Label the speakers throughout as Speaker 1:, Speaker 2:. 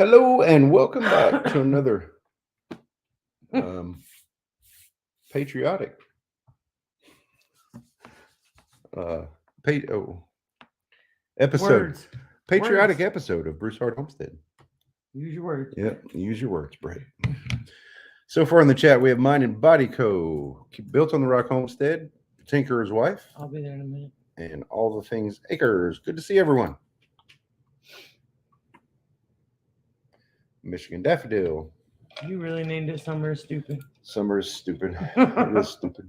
Speaker 1: Hello and welcome back to another patriotic uh, oh, episode,
Speaker 2: Words.
Speaker 1: patriotic
Speaker 2: Words.
Speaker 1: episode of Broussard Homestead.
Speaker 2: Use your words.
Speaker 1: Yep, use your words, Brett. So far in the chat, we have Mind and Body Co. Built on the Rock Homestead, Tinker's Wife,
Speaker 2: I'll be there in a minute.
Speaker 1: and all the things acres. Good to see everyone. Michigan Daffodil.
Speaker 2: You really named it Summer Stupid.
Speaker 1: Summer is stupid. It is stupid.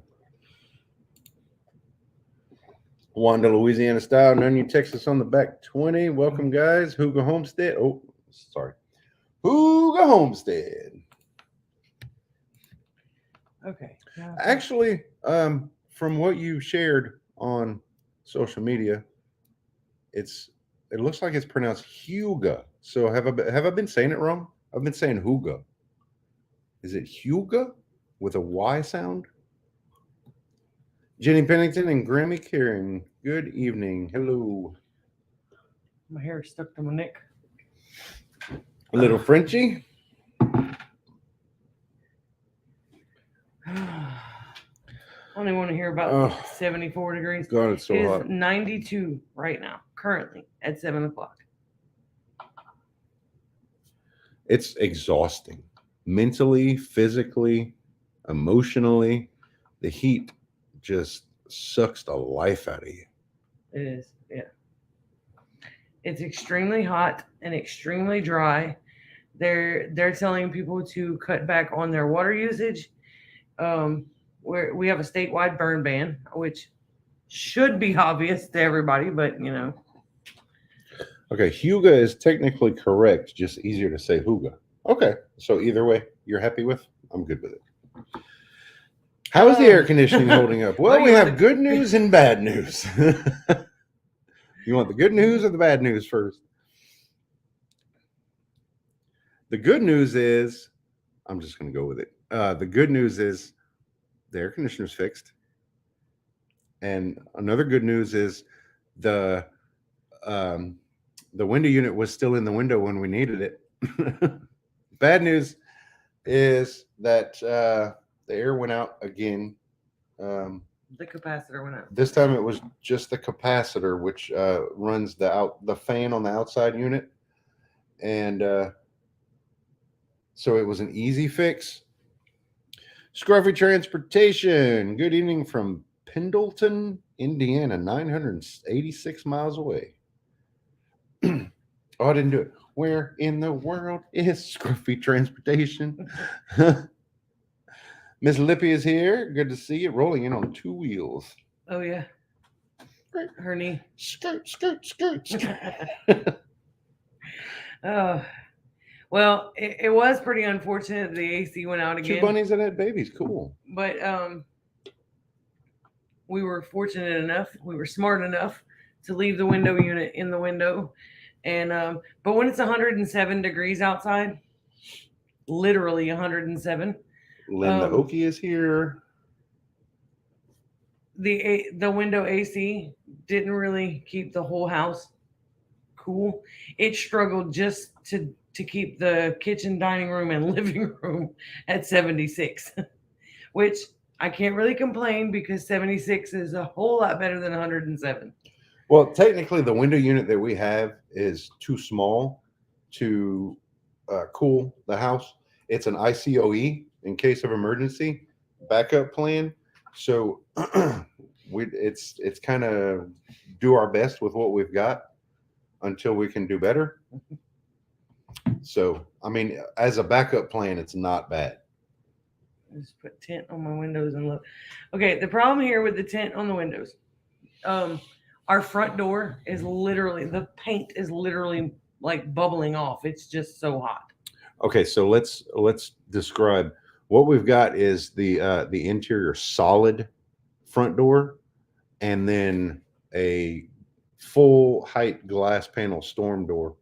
Speaker 1: Wanda, Louisiana style. None you Texas on the back 20. Welcome, guys. Hooga Homestead. Oh, sorry. Hooga Homestead.
Speaker 2: Okay.
Speaker 1: Actually, from what you shared on social media, it looks like it's pronounced Huga. So have I been saying it wrong? I've been saying Hooga. Is it Huga with a Y sound? Jenny Pennington and Grammy Karen. Good evening. Hello.
Speaker 2: My hair is stuck to my neck.
Speaker 1: Little Frenchie.
Speaker 2: I only want to hear about 74 degrees.
Speaker 1: God, it's so
Speaker 2: It is
Speaker 1: hot.
Speaker 2: 92 right now, currently at 7 o'clock.
Speaker 1: It's exhausting. Mentally, physically, emotionally. The heat just sucks the life out of you.
Speaker 2: It is, yeah. It's extremely hot and extremely dry. They're telling people to cut back on their water usage. We have a statewide burn ban, which should be obvious to everybody, but you know.
Speaker 1: Okay, Huga is technically correct, just easier to say Huga. Okay, so either way, you're happy with? I'm good with it. How is the air conditioning holding up? Well, we have good news and bad news. You want the good news or the bad news first? The good news is, I'm just going to go with it. The good news is the air conditioner's fixed. And another good news is the window unit was still in the window when we needed it. Bad news is that the air went out again.
Speaker 2: The capacitor went out.
Speaker 1: This time it was just the capacitor, which runs the fan on the outside unit. And so it was an easy fix. Scruffy Transportation. Good evening from Pendleton, Indiana, 986 miles away. Oh, I didn't do it. Where in the world is Scruffy Transportation? Miss Lippy is here. Good to see you. Rolling in on 2 wheels.
Speaker 2: Oh, yeah. Her knee.
Speaker 1: Skirt.
Speaker 2: Oh, well, it was pretty unfortunate the AC went out again.
Speaker 1: 2 bunnies that had babies. Cool.
Speaker 2: But we were fortunate enough. We were smart enough to leave the window unit in the window. And but when it's 107 degrees outside, literally 107.
Speaker 1: Linda Okie is here.
Speaker 2: The window AC didn't really keep the whole house cool. It struggled just to keep the kitchen, dining room, and living room at 76, which I can't really complain because 76 is a whole lot better than 107.
Speaker 1: Well, technically, the window unit that we have is too small to cool the house. It's an ICOE in case of emergency backup plan. So it's kind of do our best with what we've got until we can do better. So, I mean, as a backup plan, it's not bad.
Speaker 2: Just put tint on my windows and look. Okay, the problem here with the tint on the windows, our front door is literally, the paint is literally like bubbling off. It's just so hot.
Speaker 1: Okay, so let's describe what we've got. Is the interior solid front door, and then a full height glass panel storm door,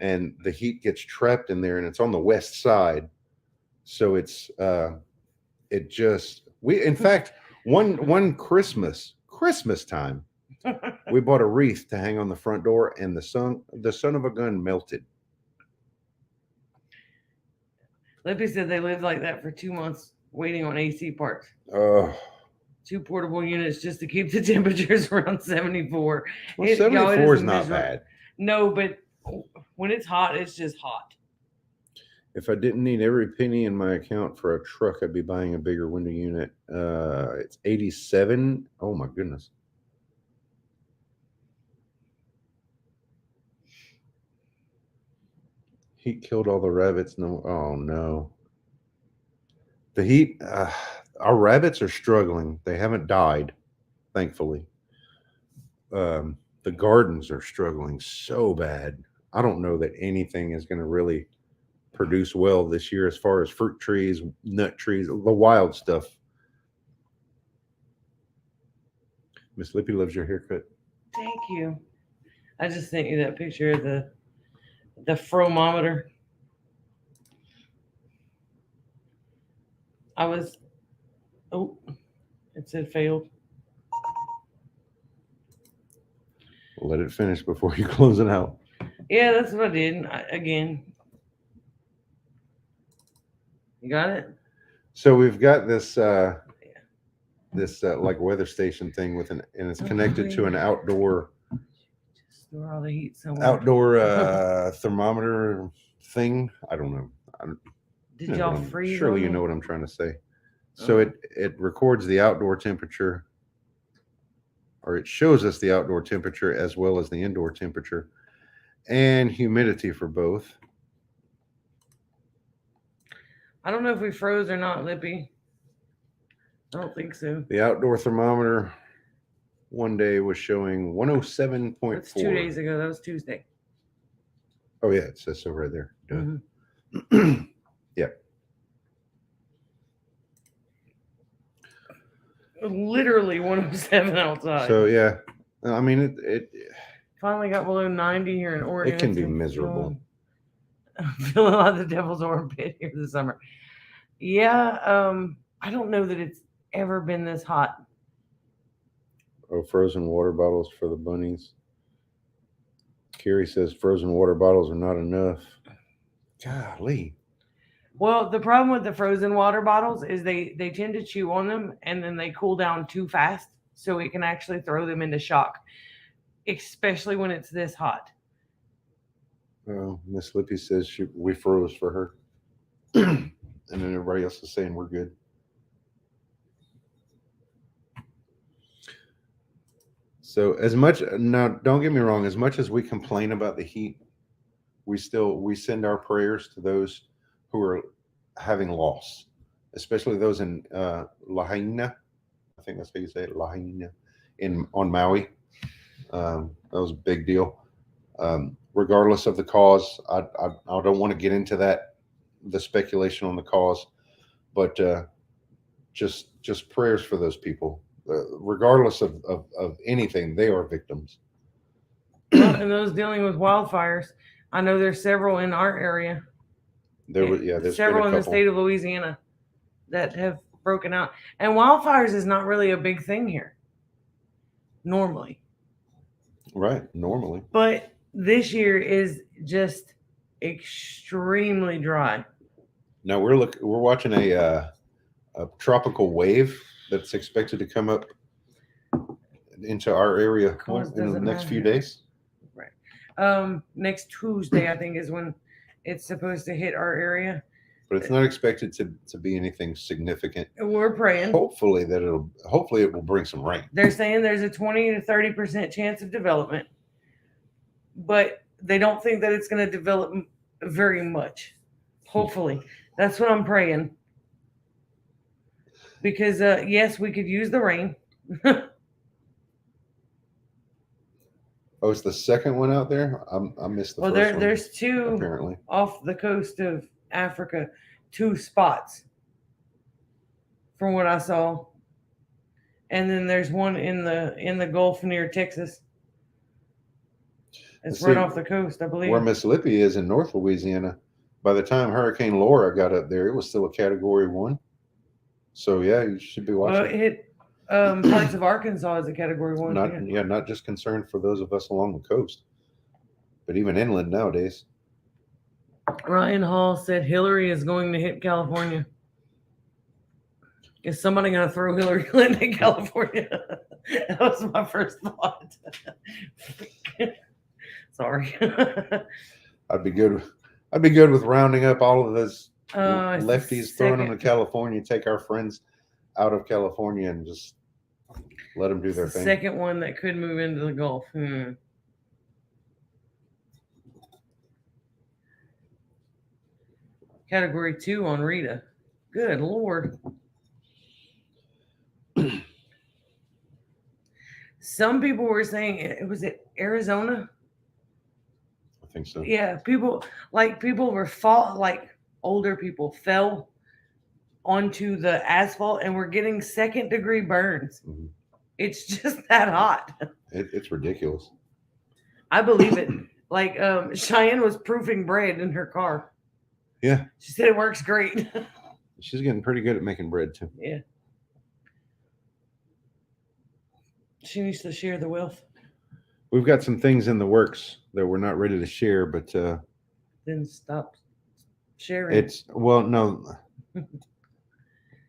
Speaker 1: and the heat gets trapped in there, and it's on the west side. So it's in fact one Christmas time we bought a wreath to hang on the front door, and the son of a gun melted.
Speaker 2: Lippy said they lived like that for 2 months waiting on AC parts.
Speaker 1: Oh,
Speaker 2: 2 portable units just to keep the temperatures around 74.
Speaker 1: well,
Speaker 2: Y'all,
Speaker 1: 74 is
Speaker 2: a
Speaker 1: not
Speaker 2: miserable-
Speaker 1: bad.
Speaker 2: No, but when it's hot, it's just hot.
Speaker 1: If I didn't need every penny in my account for a truck, I'd be buying a bigger window unit. It's 87. Oh my goodness. Heat killed all the rabbits. No, oh no. The heat. Our rabbits are struggling. They haven't died, thankfully. The gardens are struggling so bad. I don't know that anything is going to really produce well this year as far as fruit trees, nut trees, the wild stuff. Miss Lippy loves your haircut.
Speaker 2: Thank you. I just sent you that picture of the fromometer. Oh, it said failed.
Speaker 1: Let it finish before you close it out.
Speaker 2: Yeah, that's what I did. Again. You got it?
Speaker 1: So we've got this like weather station thing with and it's connected to an outdoor
Speaker 2: Just store all the heat somewhere.
Speaker 1: outdoor thermometer thing. I don't know.
Speaker 2: Did y'all freeze?
Speaker 1: Surely you know what I'm trying to say. So it records the outdoor temperature, or it shows us the outdoor temperature as well as the indoor temperature and humidity for both.
Speaker 2: I don't know if we froze or not, Lippy. I don't think so.
Speaker 1: The outdoor thermometer one day was showing 107.4.
Speaker 2: That's 2 days ago. That was Tuesday.
Speaker 1: Oh yeah, it says so right there.
Speaker 2: Mm-hmm.
Speaker 1: Yeah.
Speaker 2: Literally 107 outside.
Speaker 1: So yeah, I mean it
Speaker 2: finally got below 90 here in Oregon.
Speaker 1: it can be miserable.
Speaker 2: I'm feeling like the devil's armpit here this summer. Yeah, I don't know that it's ever been this hot.
Speaker 1: Oh, frozen water bottles for the bunnies. Carrie says frozen water bottles are not enough. Golly.
Speaker 2: Well, the problem with the frozen water bottles is they tend to chew on them and then they cool down too fast, so it can actually throw them into shock, especially when it's this hot.
Speaker 1: Oh, Miss Lippy says we froze for her. And then everybody else is saying we're good. So as much, now don't get me wrong, as much as we complain about the heat, we send our prayers to those who are having loss, especially those in Lahaina. I think that's how you say it, Lahaina, on Maui. That was a big deal. Regardless of the cause, I don't want to get into the speculation on the cause, but just prayers for those people. Regardless of anything, they are victims.
Speaker 2: And those dealing with wildfires, I know there's several in our area.
Speaker 1: There's
Speaker 2: several in the state of Louisiana that have broken out. And wildfires is not really a big thing here, normally.
Speaker 1: Right, normally.
Speaker 2: But this year is just extremely dry.
Speaker 1: Now we're watching a tropical wave that's expected to come up into our area in the next few days.
Speaker 2: Right. Next Tuesday, I think, is when it's supposed to hit our area.
Speaker 1: But it's not expected to be anything significant.
Speaker 2: We're praying.
Speaker 1: Hopefully it will bring some rain.
Speaker 2: They're saying there's a 20 to 30% chance of development, but they don't think that it's going to develop very much. Hopefully. That's what I'm praying. Because yes, we could use the rain.
Speaker 1: Oh, it's the second one out there. I missed the first one.
Speaker 2: There's two
Speaker 1: apparently
Speaker 2: off the coast of Africa, 2 spots, from what I saw, and then there's one in the Gulf near Texas. It's right off the coast, I believe.
Speaker 1: Where Miss Lippy is in North Louisiana. By the time Hurricane Laura got up there, it was still a Category 1. So yeah, you should be watching.
Speaker 2: Well, it hit parts of Arkansas as a Category 1.
Speaker 1: Not just concerned for those of us along the coast, but even inland nowadays.
Speaker 2: Ryan Hall said Hillary is going to hit California. Is somebody going to throw Hillary Clinton in California? That was my first thought. Sorry.
Speaker 1: I'd be good. I'd be good with rounding up all of those
Speaker 2: It's the
Speaker 1: lefties, throwing them to
Speaker 2: second-
Speaker 1: California, take our friends out of California, and just let them do
Speaker 2: it's
Speaker 1: their
Speaker 2: the
Speaker 1: thing.
Speaker 2: second one that could move into the Gulf. Category 2 on Rita. Good Lord. Some people were saying, was it Arizona?
Speaker 1: I think so.
Speaker 2: Yeah, people were older people fell onto the asphalt and were getting 2nd-degree burns.
Speaker 1: Mhm.
Speaker 2: It's just that hot.
Speaker 1: It's ridiculous.
Speaker 2: I believe it. Like Cheyenne was proofing bread in her car.
Speaker 1: Yeah,
Speaker 2: She said it works great.
Speaker 1: she's getting pretty good at making bread too.
Speaker 2: Yeah. She needs to share the wealth.
Speaker 1: We've got some things in the works that we're not ready to share, but
Speaker 2: Then stop sharing.
Speaker 1: no.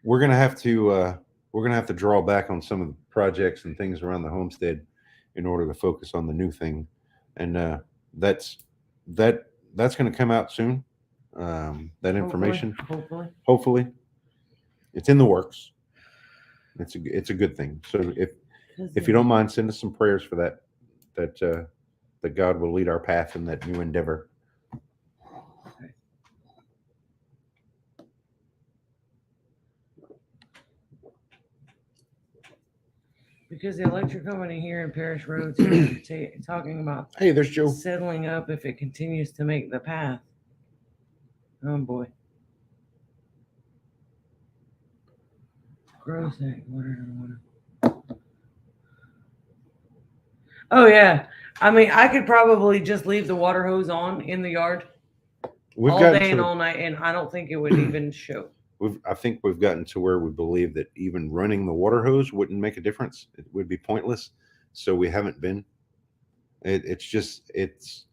Speaker 1: We're gonna have to draw back on some of the projects and things around the homestead in order to focus on the new thing, and that's going to come out soon. That information, hopefully, it's in the works. It's a good thing. So if you don't mind, send us some prayers for that God will lead our path in that new endeavor.
Speaker 2: Because the electric company here in Parish Road is talking about
Speaker 1: Hey, there's Joe.
Speaker 2: settling up if it continues to make the path. Oh boy. Gross. Oh yeah. I mean, I could probably just leave the water hose on in the yard all day and all night, and I don't think it would even show.
Speaker 1: I think we've gotten to where we believe that even running the water hose wouldn't make a difference. It would be pointless. So we haven't been. It's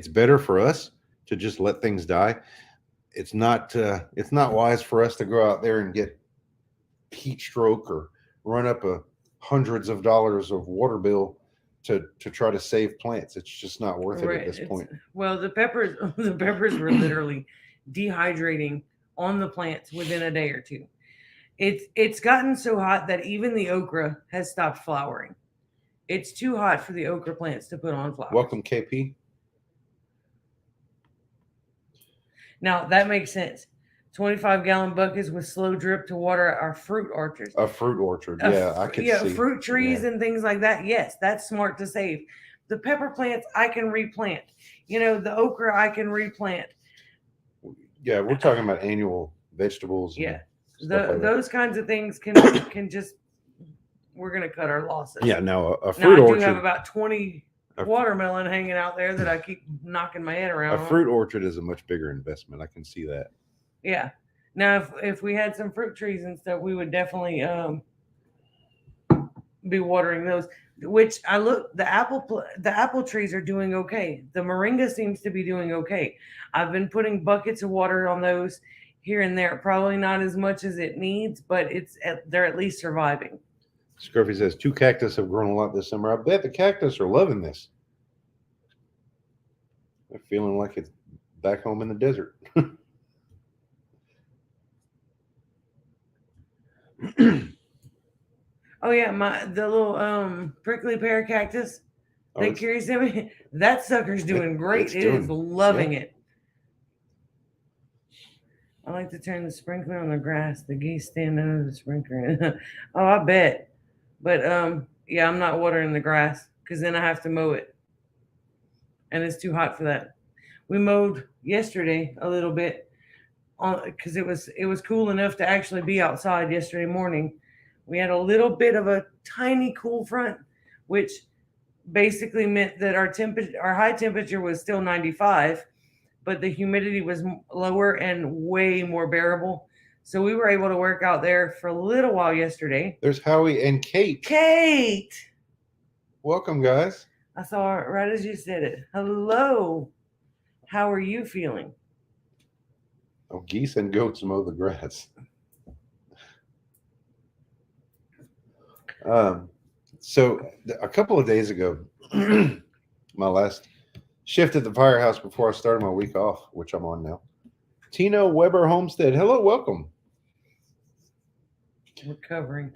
Speaker 1: better for us to just let things die. It's not wise for us to go out there and get heat stroke or run up hundreds of dollars of water bill to try to save plants. It's just not worth it at this point.
Speaker 2: Well, the peppers were literally dehydrating on the plants within a day or two. It's gotten so hot that even the okra has stopped flowering. It's too hot for the okra plants to put on flowers.
Speaker 1: Welcome, KP.
Speaker 2: Now that makes sense. 25-gallon buckets with slow drip to water our fruit orchards.
Speaker 1: A fruit orchard, yeah, I could see.
Speaker 2: Fruit trees and things like that. Yes, that's smart to save. The pepper plants I can replant. The okra I can replant.
Speaker 1: Yeah, we're talking about annual vegetables.
Speaker 2: Yeah,
Speaker 1: like
Speaker 2: those kinds of things can just. We're gonna cut our losses.
Speaker 1: Yeah, now a fruit orchard.
Speaker 2: I do have about 20 watermelon hanging out there that I keep knocking my head around.
Speaker 1: A fruit orchard is a much bigger investment. I can see that.
Speaker 2: Yeah. Now, if we had some fruit trees and stuff, we would definitely be watering those. Which the apple trees are doing okay. The moringa seems to be doing okay. I've been putting buckets of water on those here and there. Probably not as much as it needs, but they're at least surviving.
Speaker 1: Scruffy says 2 cactus have grown a lot this summer. I bet the cactus are loving this. They're feeling like it's back home in the desert.
Speaker 2: Oh yeah, the little prickly pear cactus that carries them. That sucker's doing great. It is loving it. I like to turn the sprinkler on the grass. The geese stand under the sprinkler. Oh, I bet. But yeah, I'm not watering the grass because then I have to mow it, and it's too hot for that. We mowed yesterday a little bit because it was cool enough to actually be outside yesterday morning. We had a little bit of a tiny cool front, which basically meant that our high temperature was still 95, but the humidity was lower and way more bearable. So we were able to work out there for a little while yesterday.
Speaker 1: There's Howie and Kate.
Speaker 2: Kate!
Speaker 1: Welcome, guys.
Speaker 2: I saw it right as you said it. Hello. How are you feeling?
Speaker 1: Oh, geese and goats mow the grass. So a couple of days ago, my last shift at the firehouse before I started my week off, which I'm on now. Tino Weber Homestead. Hello, welcome.
Speaker 2: Recovering.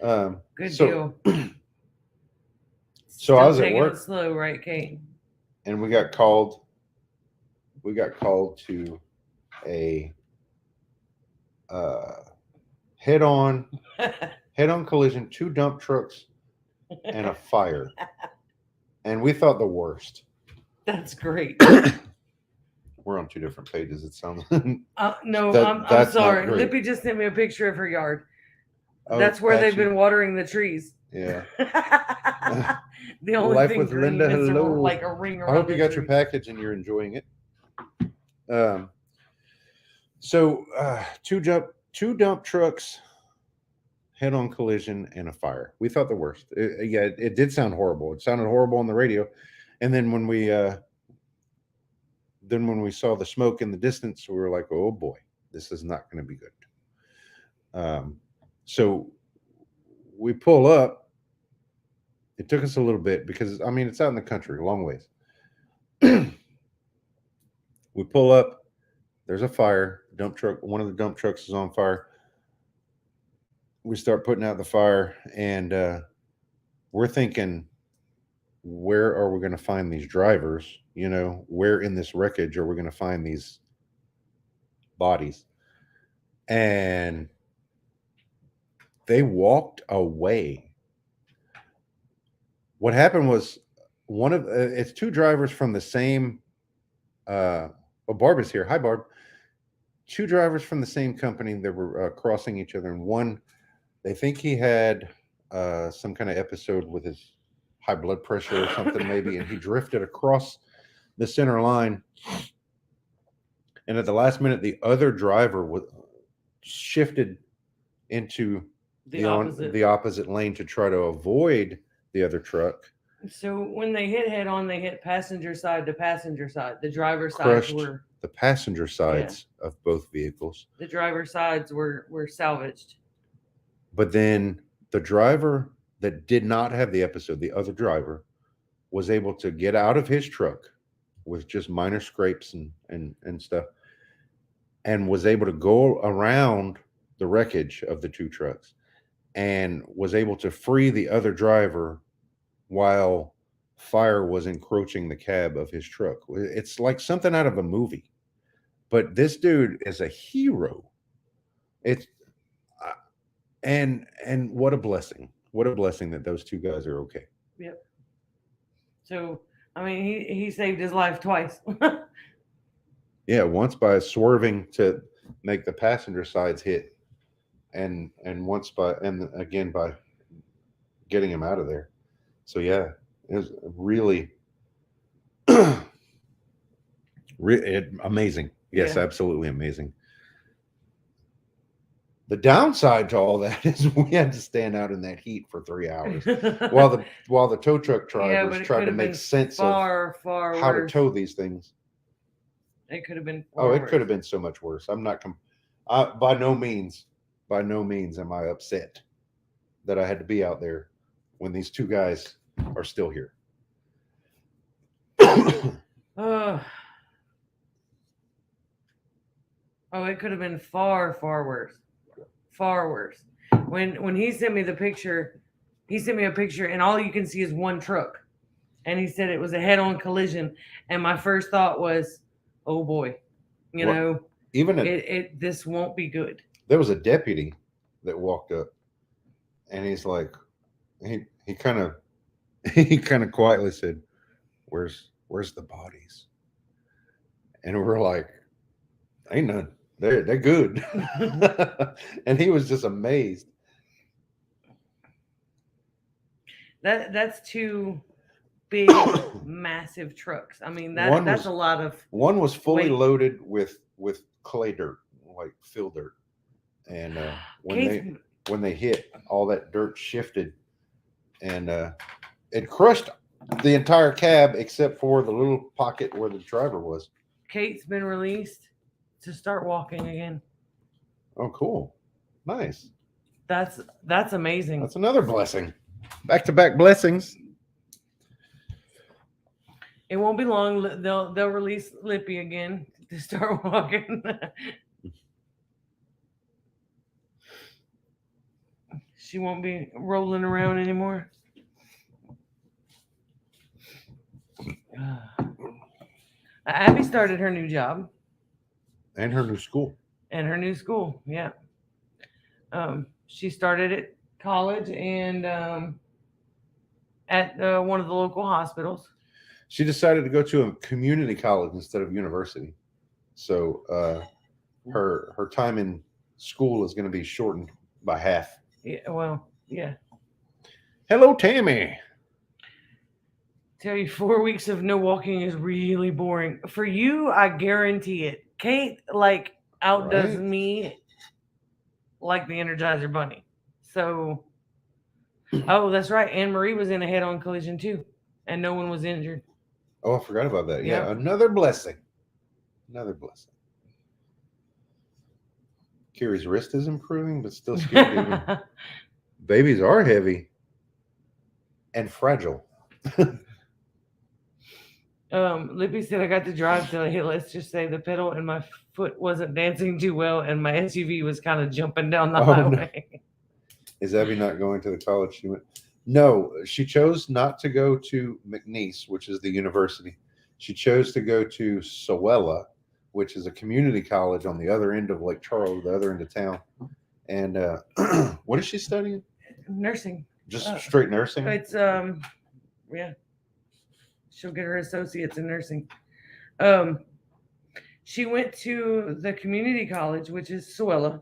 Speaker 2: Good
Speaker 1: So,
Speaker 2: deal.
Speaker 1: So I
Speaker 2: Still
Speaker 1: was at
Speaker 2: taking it
Speaker 1: work,
Speaker 2: slow, right, Kate?
Speaker 1: and we got called. We got called to a head-on collision, 2 dump trucks, and a fire, and we thought the worst.
Speaker 2: That's great.
Speaker 1: We're on 2 different pages. It sounds.
Speaker 2: No, I'm
Speaker 1: That's not
Speaker 2: sorry.
Speaker 1: great.
Speaker 2: Lippy just sent me a picture of her yard.
Speaker 1: Oh,
Speaker 2: That's where they've
Speaker 1: patchy.
Speaker 2: been watering the trees.
Speaker 1: Yeah.
Speaker 2: The only
Speaker 1: Life
Speaker 2: thing
Speaker 1: with
Speaker 2: green
Speaker 1: Linda.
Speaker 2: is
Speaker 1: Hello.
Speaker 2: like a ring
Speaker 1: I
Speaker 2: around
Speaker 1: hope you
Speaker 2: the
Speaker 1: got your
Speaker 2: tree.
Speaker 1: package and you're enjoying it. So 2 dump trucks, head-on collision, and a fire. We thought the worst. It did sound horrible. It sounded horrible on the radio, and then when we saw the smoke in the distance, we were like, "Oh boy, this is not going to be good." So we pull up. It took us a little bit because I mean it's out in the country, a long ways. We pull up. There's a fire. Dump truck. One of the dump trucks is on fire. We start putting out the fire, and we're thinking, where are we going to find these drivers? Where in this wreckage are we going to find these bodies? And they walked away. What happened was it's 2 drivers from the same. Barb is here. Hi, Barb. 2 drivers from the same company that were crossing each other, and one, they think he had some kind of episode with his high blood pressure or something maybe, and he drifted across the center line. And at the last minute, the other driver was shifted into the opposite lane to try to avoid the other truck.
Speaker 2: So when they hit head on, they hit passenger side to passenger side. The driver sides were
Speaker 1: the passenger sides of both vehicles.
Speaker 2: The driver sides were salvaged.
Speaker 1: But then the driver that did not have the episode, the other driver, was able to get out of his truck with just minor scrapes and stuff, and was able to go around the wreckage of the 2 trucks and was able to free the other driver while fire was encroaching the cab of his truck. It's like something out of a movie. But this dude is a hero. It's and what a blessing. What a blessing that those 2 guys are okay.
Speaker 2: Yep. So, I mean, he saved his life twice.
Speaker 1: Yeah, once by swerving to make the passenger sides hit, and once again by getting him out of there. So yeah, it was really, amazing. Yes,
Speaker 2: Yeah.
Speaker 1: absolutely amazing. The downside to all that is we had to stand out in that heat for 3 hours while the tow truck drivers tried to make sense of how to tow these things.
Speaker 2: It could have been.
Speaker 1: It could have been so much worse. I'm not. By no means am I upset that I had to be out there when these 2 guys are still here.
Speaker 2: Oh, it could have been far worse. Far worse. When he sent me the picture, and all you can see is 1 truck, and he said it was a head-on collision, and my first thought was, oh boy, this won't be good.
Speaker 1: There was a deputy that walked up, and he's like, he kind of quietly said, where's the bodies? And we're like, ain't none. They're good. And he was just amazed.
Speaker 2: That's 2 big massive trucks. I mean, that's a lot of.
Speaker 1: One was fully loaded with clay dirt, like fill dirt, and when they hit, all that dirt shifted, and it crushed the entire cab except for the little pocket where the driver was.
Speaker 2: Kate's been released to start walking again.
Speaker 1: Oh, cool. Nice.
Speaker 2: That's amazing.
Speaker 1: That's another blessing. Back-to-back blessings.
Speaker 2: It won't be long. They'll release Lippy again to start walking. She won't be rolling around anymore. Abby started her new job
Speaker 1: And her new school.
Speaker 2: and her new school. Yeah. She started at college and at one of the local hospitals.
Speaker 1: She decided to go to a community college instead of university. So her time in school is going to be shortened by half.
Speaker 2: Yeah, well, yeah.
Speaker 1: Hello, Tammy.
Speaker 2: Tell you, 4 weeks of no walking is really boring. For you, I guarantee it. Kate, like, outdoes
Speaker 1: Right.
Speaker 2: me like the Energizer Bunny. So, oh, that's right. Anne Marie was in a head on collision too, and no one was injured.
Speaker 1: Oh, I forgot about that. Yeah,
Speaker 2: Yeah.
Speaker 1: another blessing. Another blessing. Kiri's wrist is improving, but still scared even. Babies are heavy and fragile.
Speaker 2: Lippy said I got to drive till I hit, let's just say, the pedal, and my foot wasn't dancing too well, and my SUV was kind of jumping down the highway.
Speaker 1: No. Is Abby not going to the college she went? No, she chose not to go to McNeese, which is the university. She chose to go to Sowella, which is a community college on the other end of Lake Charles, the other end of town. And what is she studying?
Speaker 2: Nursing.
Speaker 1: Just straight nursing?
Speaker 2: It's yeah. She'll get her associates in nursing. She went to the community college, which is Sowella,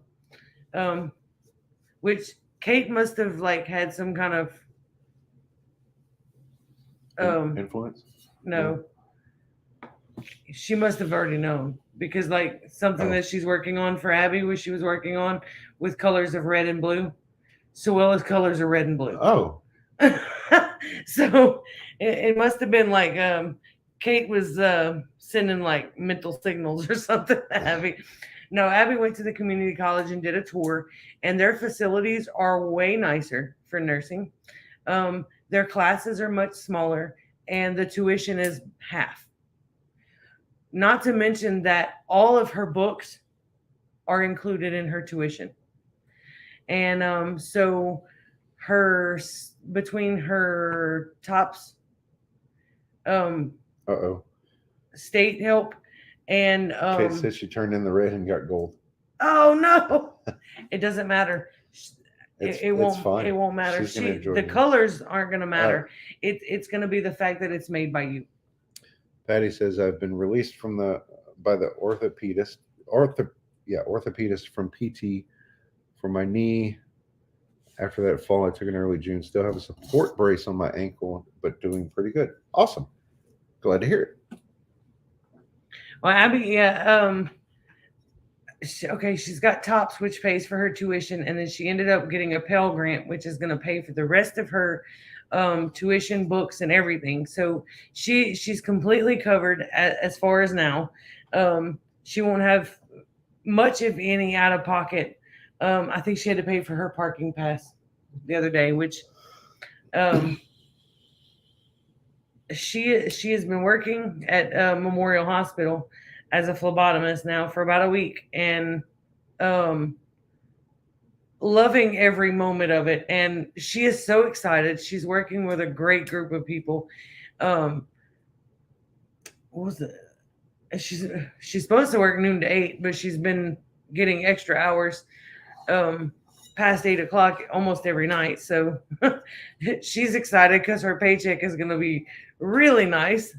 Speaker 2: which Kate must have like had some kind of
Speaker 1: Influence?
Speaker 2: no. She must have already known because like something that she's working on for Abby, which she was working on with colors of red and blue. Sowella's colors are red and blue.
Speaker 1: Oh.
Speaker 2: So it must have been like Kate was sending like mental signals or something to Abby. No, Abby went to the community college and did a tour, and their facilities are way nicer for nursing. Their classes are much smaller, and the tuition is half. Not to mention that all of her books are included in her tuition. And so her between her TOPS state help and
Speaker 1: Kate said she turned in the red and got gold.
Speaker 2: Oh no, it doesn't matter. It won't.
Speaker 1: Fine.
Speaker 2: It won't matter. The colors aren't going to matter. It's going to be the fact that it's made by you.
Speaker 1: Patty says I've been released by the orthopedist from PT for my knee. After that fall, I took an early June. Still have a support brace on my ankle, but doing pretty good. Awesome. Glad to hear it.
Speaker 2: Well, Abby, okay, she's got TOPS, which pays for her tuition, and then she ended up getting a Pell Grant, which is going to pay for the rest of her tuition, books, and everything. So she's completely covered as far as now. She won't have much, if any, out of pocket. I think she had to pay for her parking pass the other day, which she has been working at Memorial Hospital as a phlebotomist now for about a week, and loving every moment of it. And she is so excited. She's working with a great group of people. What was it? She's supposed to work noon to 8, but she's been getting extra hours past 8 o'clock almost every night. So she's excited because her paycheck is going to be really nice.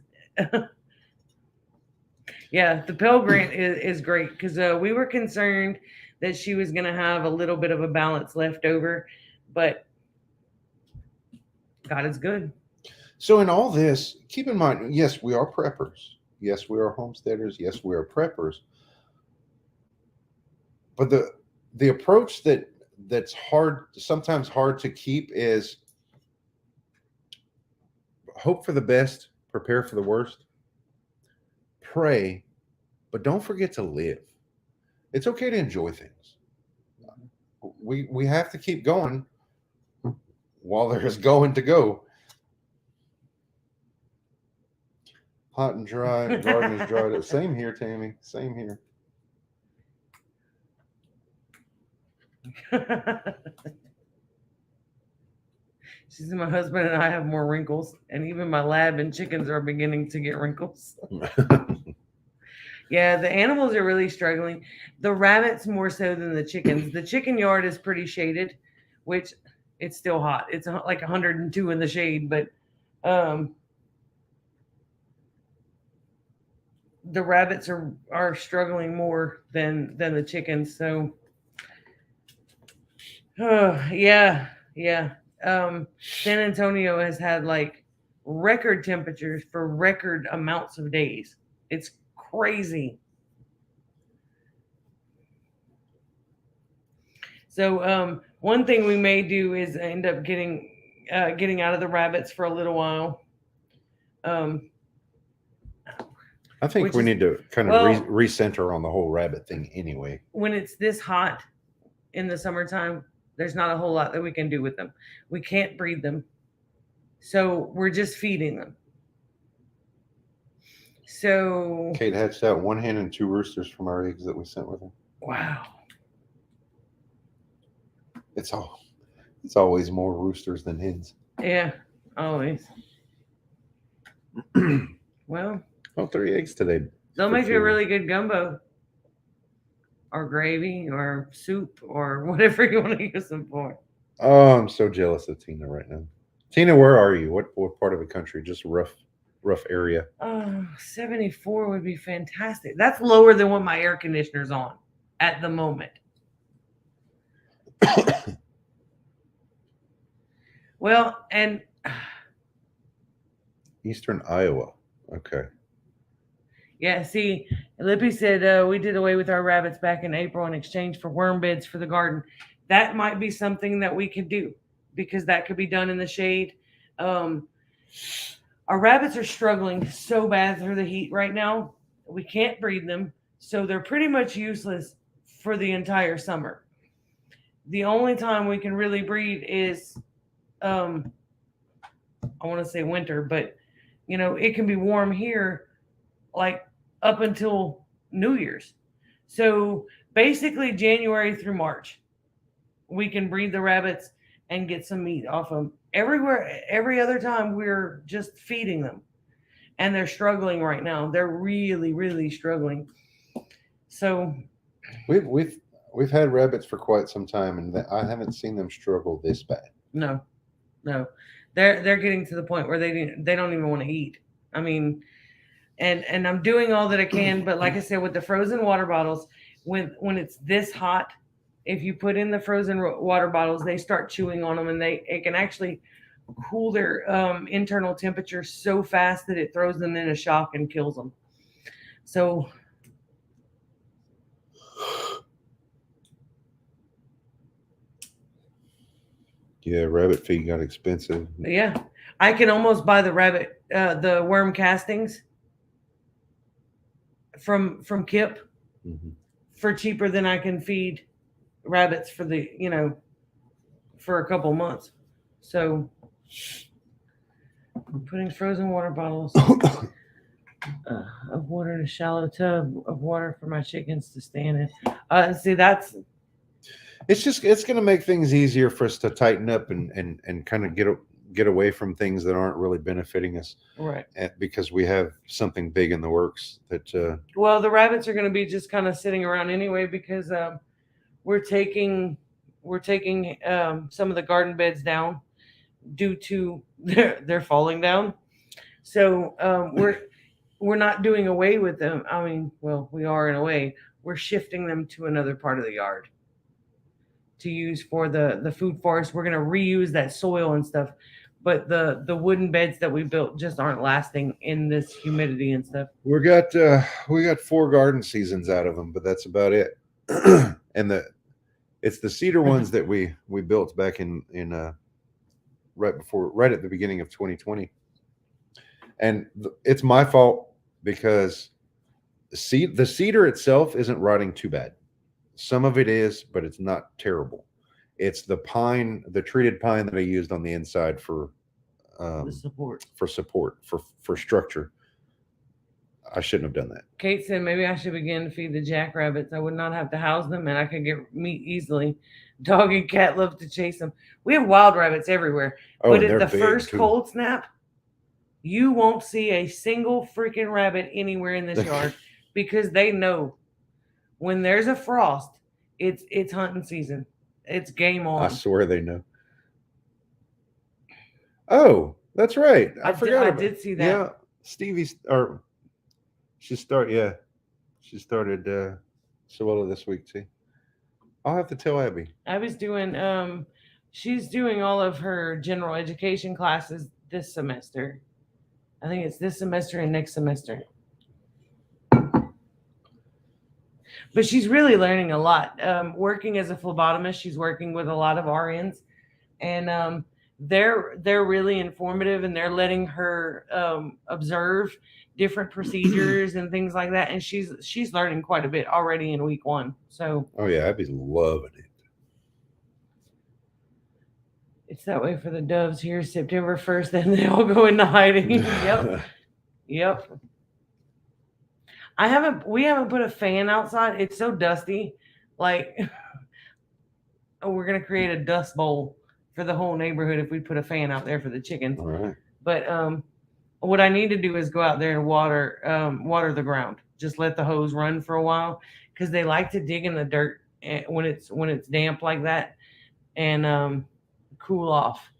Speaker 2: Yeah, the Pell Grant is great because we were concerned that she was going to have a little bit of a balance left over, but God is good. So
Speaker 1: in all this, keep in mind, yes, we are preppers. Yes, we are homesteaders. Yes, we are preppers. But the approach that's sometimes hard to keep is hope for the best, prepare for the worst, pray, but don't forget to live. It's okay to enjoy things. We have to keep going while there is going to go. Hot and dry, garden is dried. Same here, Tammy. Same here.
Speaker 2: She said my husband and I have more wrinkles, and even my lab and chickens are beginning to get wrinkles. Yeah, the animals are really struggling. The rabbits more so than the chickens. The chicken yard is pretty shaded, which it's still hot. It's like 102 in the shade, but um, the rabbits are struggling more than the chickens. So, yeah, yeah. San Antonio has had like record temperatures for record amounts of days. It's crazy. So one thing we may do is end up getting out of the rabbits for a little while. Um,
Speaker 1: I think
Speaker 2: which
Speaker 1: we
Speaker 2: is
Speaker 1: need to kind of
Speaker 2: well,
Speaker 1: recenter on the whole rabbit thing anyway.
Speaker 2: when it's this hot in the summertime, there's not a whole lot that we can do with them. We can't breed them, so we're just feeding them. So
Speaker 1: Kate hatched out one hen and two roosters from our eggs that we sent with her.
Speaker 2: wow,
Speaker 1: It's always more roosters than hens.
Speaker 2: yeah, always. Well,
Speaker 1: Oh, 3 eggs today.
Speaker 2: they'll
Speaker 1: for
Speaker 2: make a
Speaker 1: food.
Speaker 2: really good gumbo or gravy or soup or whatever you want to use them for.
Speaker 1: Oh, I'm so jealous of Tina right now. Tina, where are you? What part of the country? Just rough area.
Speaker 2: Oh, 74 would be fantastic. That's lower than what my air conditioner's on at the moment. Well, and
Speaker 1: Eastern Iowa. Okay.
Speaker 2: yeah, see, Lippy said we did away with our rabbits back in April in exchange for worm beds for the garden. That might be something that we could do because that could be done in the shade. Um, our rabbits are struggling so bad through the heat right now. We can't breed them, so they're pretty much useless for the entire summer. The only time we can really breed is, um, I want to say winter, but it can be warm here like up until New Year's. So basically, January through March, we can breed the rabbits and get some meat off them. Everywhere, every other time, we're just feeding them, and they're struggling right now. They're really, really struggling. So
Speaker 1: We've had rabbits for quite some time, and I haven't seen them struggle this bad.
Speaker 2: no, no, they're getting to the point where they don't even want to eat. I mean, and I'm doing all that I can, but like I said, with the frozen water bottles, when it's this hot, if you put in the frozen water bottles, they start chewing on them, and it can actually cool their internal temperature so fast that it throws them in a shock and kills them. So
Speaker 1: Yeah, rabbit feed got expensive.
Speaker 2: yeah, I can almost buy the worm castings from Kip
Speaker 1: Mm-hmm.
Speaker 2: for cheaper than I can feed rabbits for a couple months. So I'm putting frozen water bottles of water in a shallow tub of water for my chickens to stand in. See, that's
Speaker 1: It's going to make things easier for us to tighten up and kind of get away from things that aren't really benefiting us,
Speaker 2: right.
Speaker 1: because we have something big in the works that
Speaker 2: Well, the rabbits are going to be just kind of sitting around anyway because we're taking some of the garden beds down due to they're falling down. So we're not doing away with them. I mean, well, we are in a way. We're shifting them to another part of the yard to use for the food forest. We're going to reuse that soil and stuff, but the wooden beds that we built just aren't lasting in this humidity and stuff.
Speaker 1: we got 4 garden seasons out of them, but that's about it. And it's the cedar ones that we built back in right at the beginning of 2020, and it's my fault because the cedar itself isn't rotting too bad. Some of it is, but it's not terrible. It's the pine, the treated pine that I used on the inside
Speaker 2: The support.
Speaker 1: for support for structure. I shouldn't have done that.
Speaker 2: Kate said maybe I should begin to feed the jackrabbits. I would not have to house them and I could get meat easily. Dog and cat love to chase them. We have wild rabbits everywhere.
Speaker 1: Oh,
Speaker 2: but
Speaker 1: and
Speaker 2: at
Speaker 1: they're
Speaker 2: the
Speaker 1: big,
Speaker 2: first
Speaker 1: too.
Speaker 2: cold snap, you won't see a single freaking rabbit anywhere in this yard because they know when there's a frost, it's hunting season. It's game on.
Speaker 1: I swear they know. Oh, that's right. I forgot.
Speaker 2: I did see that.
Speaker 1: Yeah, Stevie's or she started. Yeah, she started Sewella this week too. I'll have to tell Abby.
Speaker 2: Abby's doing she's doing all of her general education classes this semester. I think it's this semester and next semester. But she's really learning a lot. Working as a phlebotomist, she's working with a lot of RNs, and they're really informative, and they're letting her observe different procedures and things like that. And she's learning quite a bit already in week 1. So
Speaker 1: Oh yeah, Abby's loving it.
Speaker 2: it's that way for the doves here. September 1st, then they all go into hiding. Yep. We haven't put a fan outside. It's so dusty. Like, we're going to create a dust bowl for the whole neighborhood if we put a fan out there for the chickens.
Speaker 1: All right.
Speaker 2: But what I need to do is go out there and water the ground. Just let the hose run for a while because they like to dig in the dirt when it's damp like that and cool off.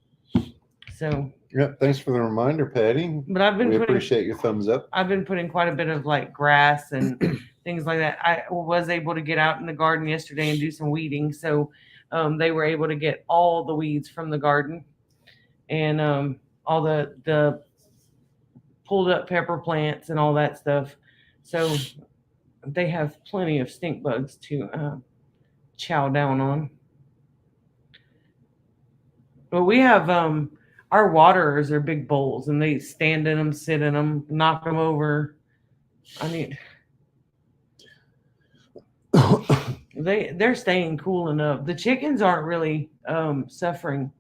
Speaker 2: So.
Speaker 1: Yep. Thanks for the reminder, Patty.
Speaker 2: But we
Speaker 1: appreciate your thumbs up.
Speaker 2: I've been putting quite a bit of like grass and things like that. I was able to get out in the garden yesterday and do some weeding, so they were able to get all the weeds from the garden and all the pulled up pepper plants and all that stuff. So they have plenty of stink bugs to chow down on. But we have our waterers are big bowls, and they stand in them, sit in them, knock them over. They're staying cool enough. The chickens aren't really suffering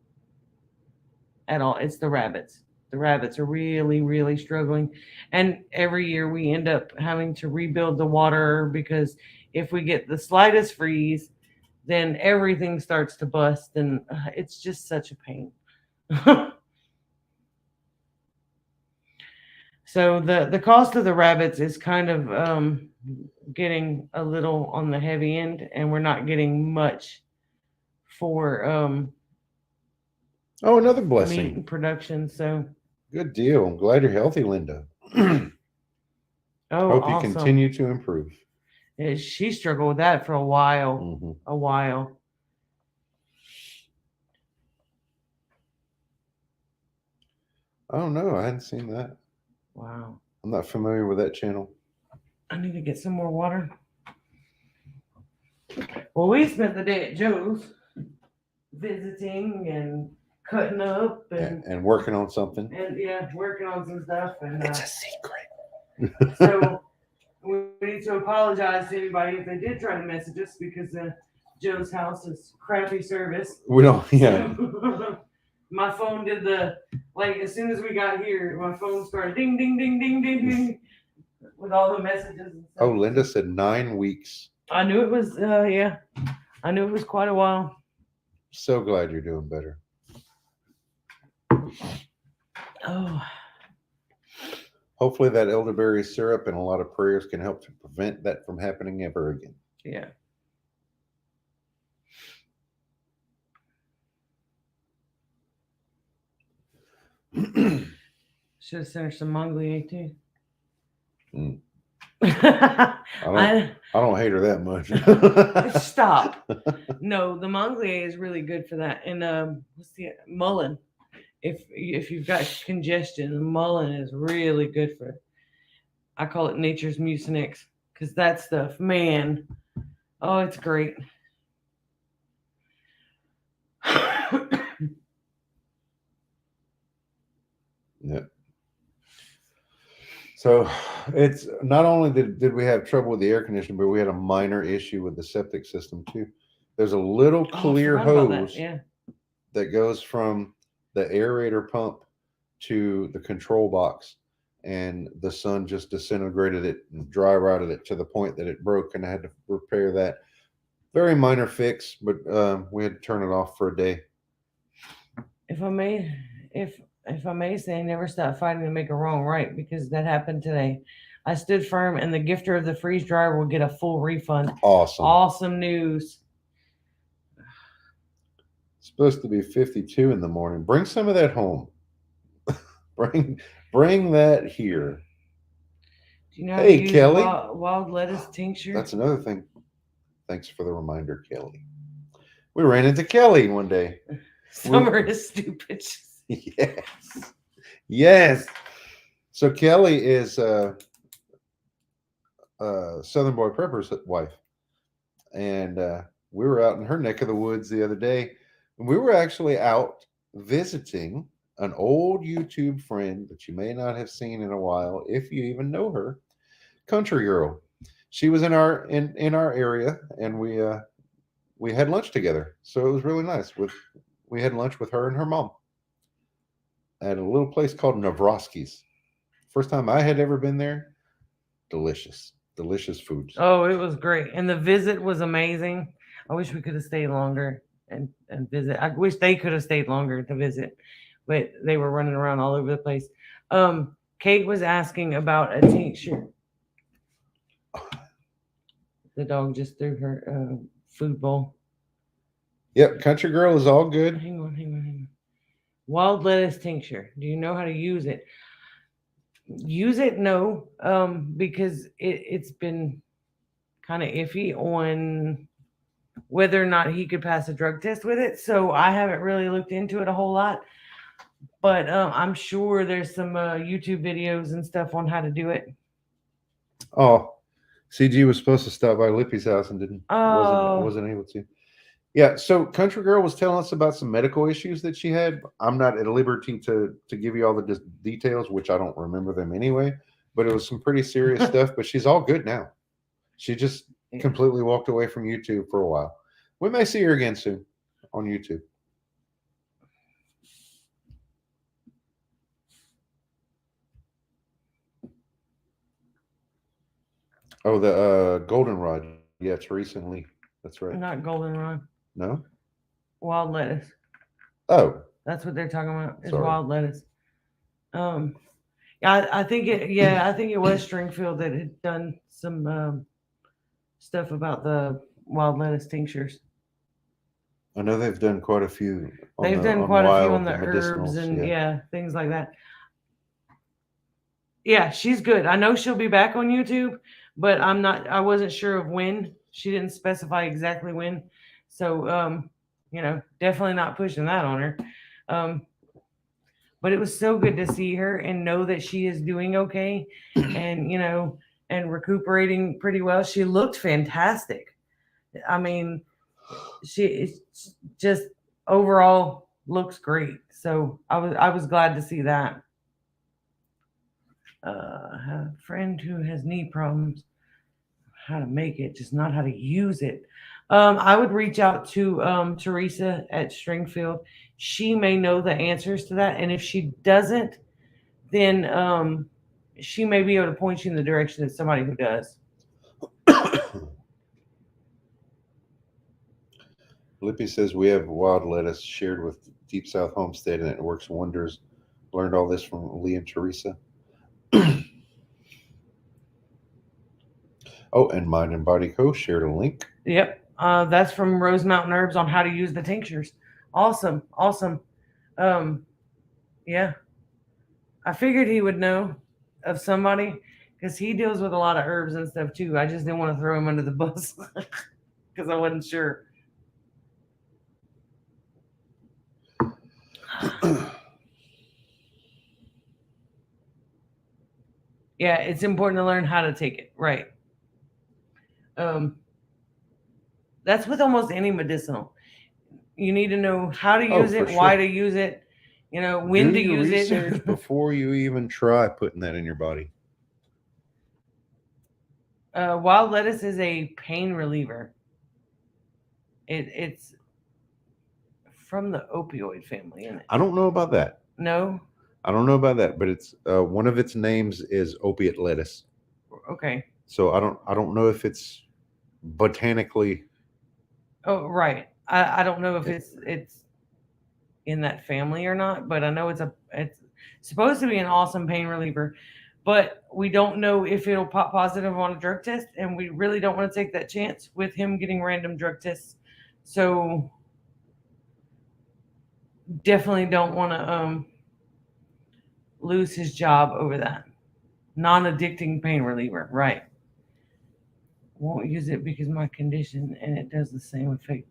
Speaker 2: at all. It's the rabbits. The rabbits are really, really struggling. And every year we end up having to rebuild the water because if we get the slightest freeze, then everything starts to bust, and it's just such a pain. So the cost of the rabbits is kind of getting a little on the heavy end, and we're not getting much for
Speaker 1: another
Speaker 2: meat
Speaker 1: blessing.
Speaker 2: and production. So
Speaker 1: Good deal. I'm glad you're healthy, Linda.
Speaker 2: Hope
Speaker 1: Hope you
Speaker 2: awesome.
Speaker 1: continue to improve.
Speaker 2: Yeah, she struggled with that for a while.
Speaker 1: Mhm.
Speaker 2: A while.
Speaker 1: Oh no, I hadn't seen that.
Speaker 2: Wow.
Speaker 1: I'm not familiar with that channel.
Speaker 2: I need to get some more water. Well, we spent the day at Joe's visiting and cutting up
Speaker 1: And working on something.
Speaker 2: and yeah, working on some stuff. And
Speaker 1: It's a secret.
Speaker 2: so we need to apologize to anybody if they did try to message us because Joe's house is crappy service.
Speaker 1: We don't. Yeah.
Speaker 2: My phone did as soon as we got here, my phone started ding, ding, ding, ding, ding, ding with all the messages. And stuff.
Speaker 1: Oh, Linda said 9 weeks.
Speaker 2: I knew it was, yeah. I knew it was quite a while.
Speaker 1: So glad you're doing better.
Speaker 2: Oh.
Speaker 1: Hopefully that elderberry syrup and a lot of prayers can help to prevent that from happening ever again.
Speaker 2: Yeah. Should have sent her some Mongolier too.
Speaker 1: Mm.
Speaker 2: I
Speaker 1: don't hate her that much.
Speaker 2: Stop. No, the Mongolier is really good for that. And what's the mullein? If you've got congestion, the mullein is really good for it. I call it nature's mucinex because that stuff, man, oh, it's great.
Speaker 1: Yeah. So it's not only did we have trouble with the air conditioning, but we had a minor issue with the septic system too. There's a little
Speaker 2: Oh, I
Speaker 1: clear
Speaker 2: forgot about that.
Speaker 1: hose
Speaker 2: Yeah.
Speaker 1: that goes from the aerator pump to the control box, and the sun just disintegrated it and dry rotted it to the point that it broke, and I had to repair that. Very minor fix, but we had to turn it off for a day.
Speaker 2: If I may, if I may say, never stop fighting to make a wrong right, because that happened today. I stood firm, and the gifter of the freeze dryer will get a full refund.
Speaker 1: Awesome.
Speaker 2: Awesome news.
Speaker 1: It's supposed to be 52 in the morning. Bring some of that home. bring bring that here.
Speaker 2: Do you know how to
Speaker 1: Hey,
Speaker 2: use
Speaker 1: Kelly.
Speaker 2: wild lettuce tincture?
Speaker 1: That's another thing. Thanks for the reminder, Kelly. We ran into Kelly one day.
Speaker 2: Summer is stupid.
Speaker 1: Yes. Yes. So Kelly is Southern Boy Prepper's wife. And we were out in her neck of the woods the other day. And we were actually out visiting an old YouTube friend that you may not have seen in a while, if you even know her, Country Girl. She was in our area, and we had lunch together. So it was really nice. We had lunch with her and her mom at a little place called Navroski's. First time I had ever been there. Delicious, delicious foods.
Speaker 2: Oh, it was great. And the visit was amazing. I wish we could have stayed longer and visit. I wish they could have stayed longer to visit, but they were running around all over the place. Kate was asking about a tincture. The dog just threw her food bowl.
Speaker 1: Yep, Country Girl is all good.
Speaker 2: Hang on, hang on, hang on. Wild lettuce tincture. Do you know how to use it? Use it, no, because it's been kind of iffy on whether or not he could pass a drug test with it. So I haven't really looked into it a whole lot. But I'm sure there's some YouTube videos and stuff on how to do it.
Speaker 1: Oh, CG was supposed to stop by Lippy's house and didn't.
Speaker 2: Oh.
Speaker 1: Wasn't able to. Yeah, so Country Girl was telling us about some medical issues that she had. I'm not at liberty to give you all the details, which I don't remember them anyway. But it was some pretty serious stuff. But she's all good now. She just completely walked away from YouTube for a while. We may see her again soon on YouTube. Oh, the goldenrod. Yeah, it's recently. That's right.
Speaker 2: Not goldenrod.
Speaker 1: No?
Speaker 2: Wild lettuce.
Speaker 1: Oh.
Speaker 2: That's what they're talking about. Is
Speaker 1: Sorry.
Speaker 2: wild lettuce. I think it. Yeah, I think it was Stringfield that had done some stuff about the wild lettuce tinctures.
Speaker 1: I know they've done quite a few.
Speaker 2: They've done quite a few on the herbs and yeah, things like that. Yeah, she's good. I know she'll be back on YouTube, but I wasn't sure of when. She didn't specify exactly when. So definitely not pushing that on her. But it was so good to see her and know that she is doing okay and and recuperating pretty well. She looked fantastic. I mean, she just overall looks great. So I was glad to see that. A friend who has knee problems, how to make it, just not how to use it. I would reach out to Teresa at Stringfield. She may know the answers to that, and if she doesn't, then she may be able to point you in the direction of somebody who does.
Speaker 1: Lippy says we have wild lettuce shared with Deep South Homestead, and it works wonders. Learned all this from Lee and Teresa. Oh, and Mind and Body Co. shared a link.
Speaker 2: Yep. That's from Rose Mountain Herbs on how to use the tinctures. Awesome. Yeah. I figured he would know of somebody because he deals with a lot of herbs and stuff too. I just didn't want to throw him under the bus because I wasn't sure. Yeah, it's important to learn how to take it. Right. That's with almost any medicinal. You need to know how to use it, why to use it, when to use it.
Speaker 1: Before you even try putting that in your body.
Speaker 2: Wild lettuce is a pain reliever. It's from the opioid family, isn't it?
Speaker 1: I don't know about that.
Speaker 2: No?
Speaker 1: I don't know about that, but it's one of its names is opiate lettuce.
Speaker 2: Okay.
Speaker 1: So I don't know if it's botanically.
Speaker 2: Oh, right. I don't know if it's in that family or not, but I know it's supposed to be an awesome pain reliever. But we don't know if it'll pop positive on a drug test, and we really don't want to take that chance with him getting random drug tests. So definitely don't want to lose his job over that. Non-addicting pain reliever, right? Won't use it because my condition and it does the same effect.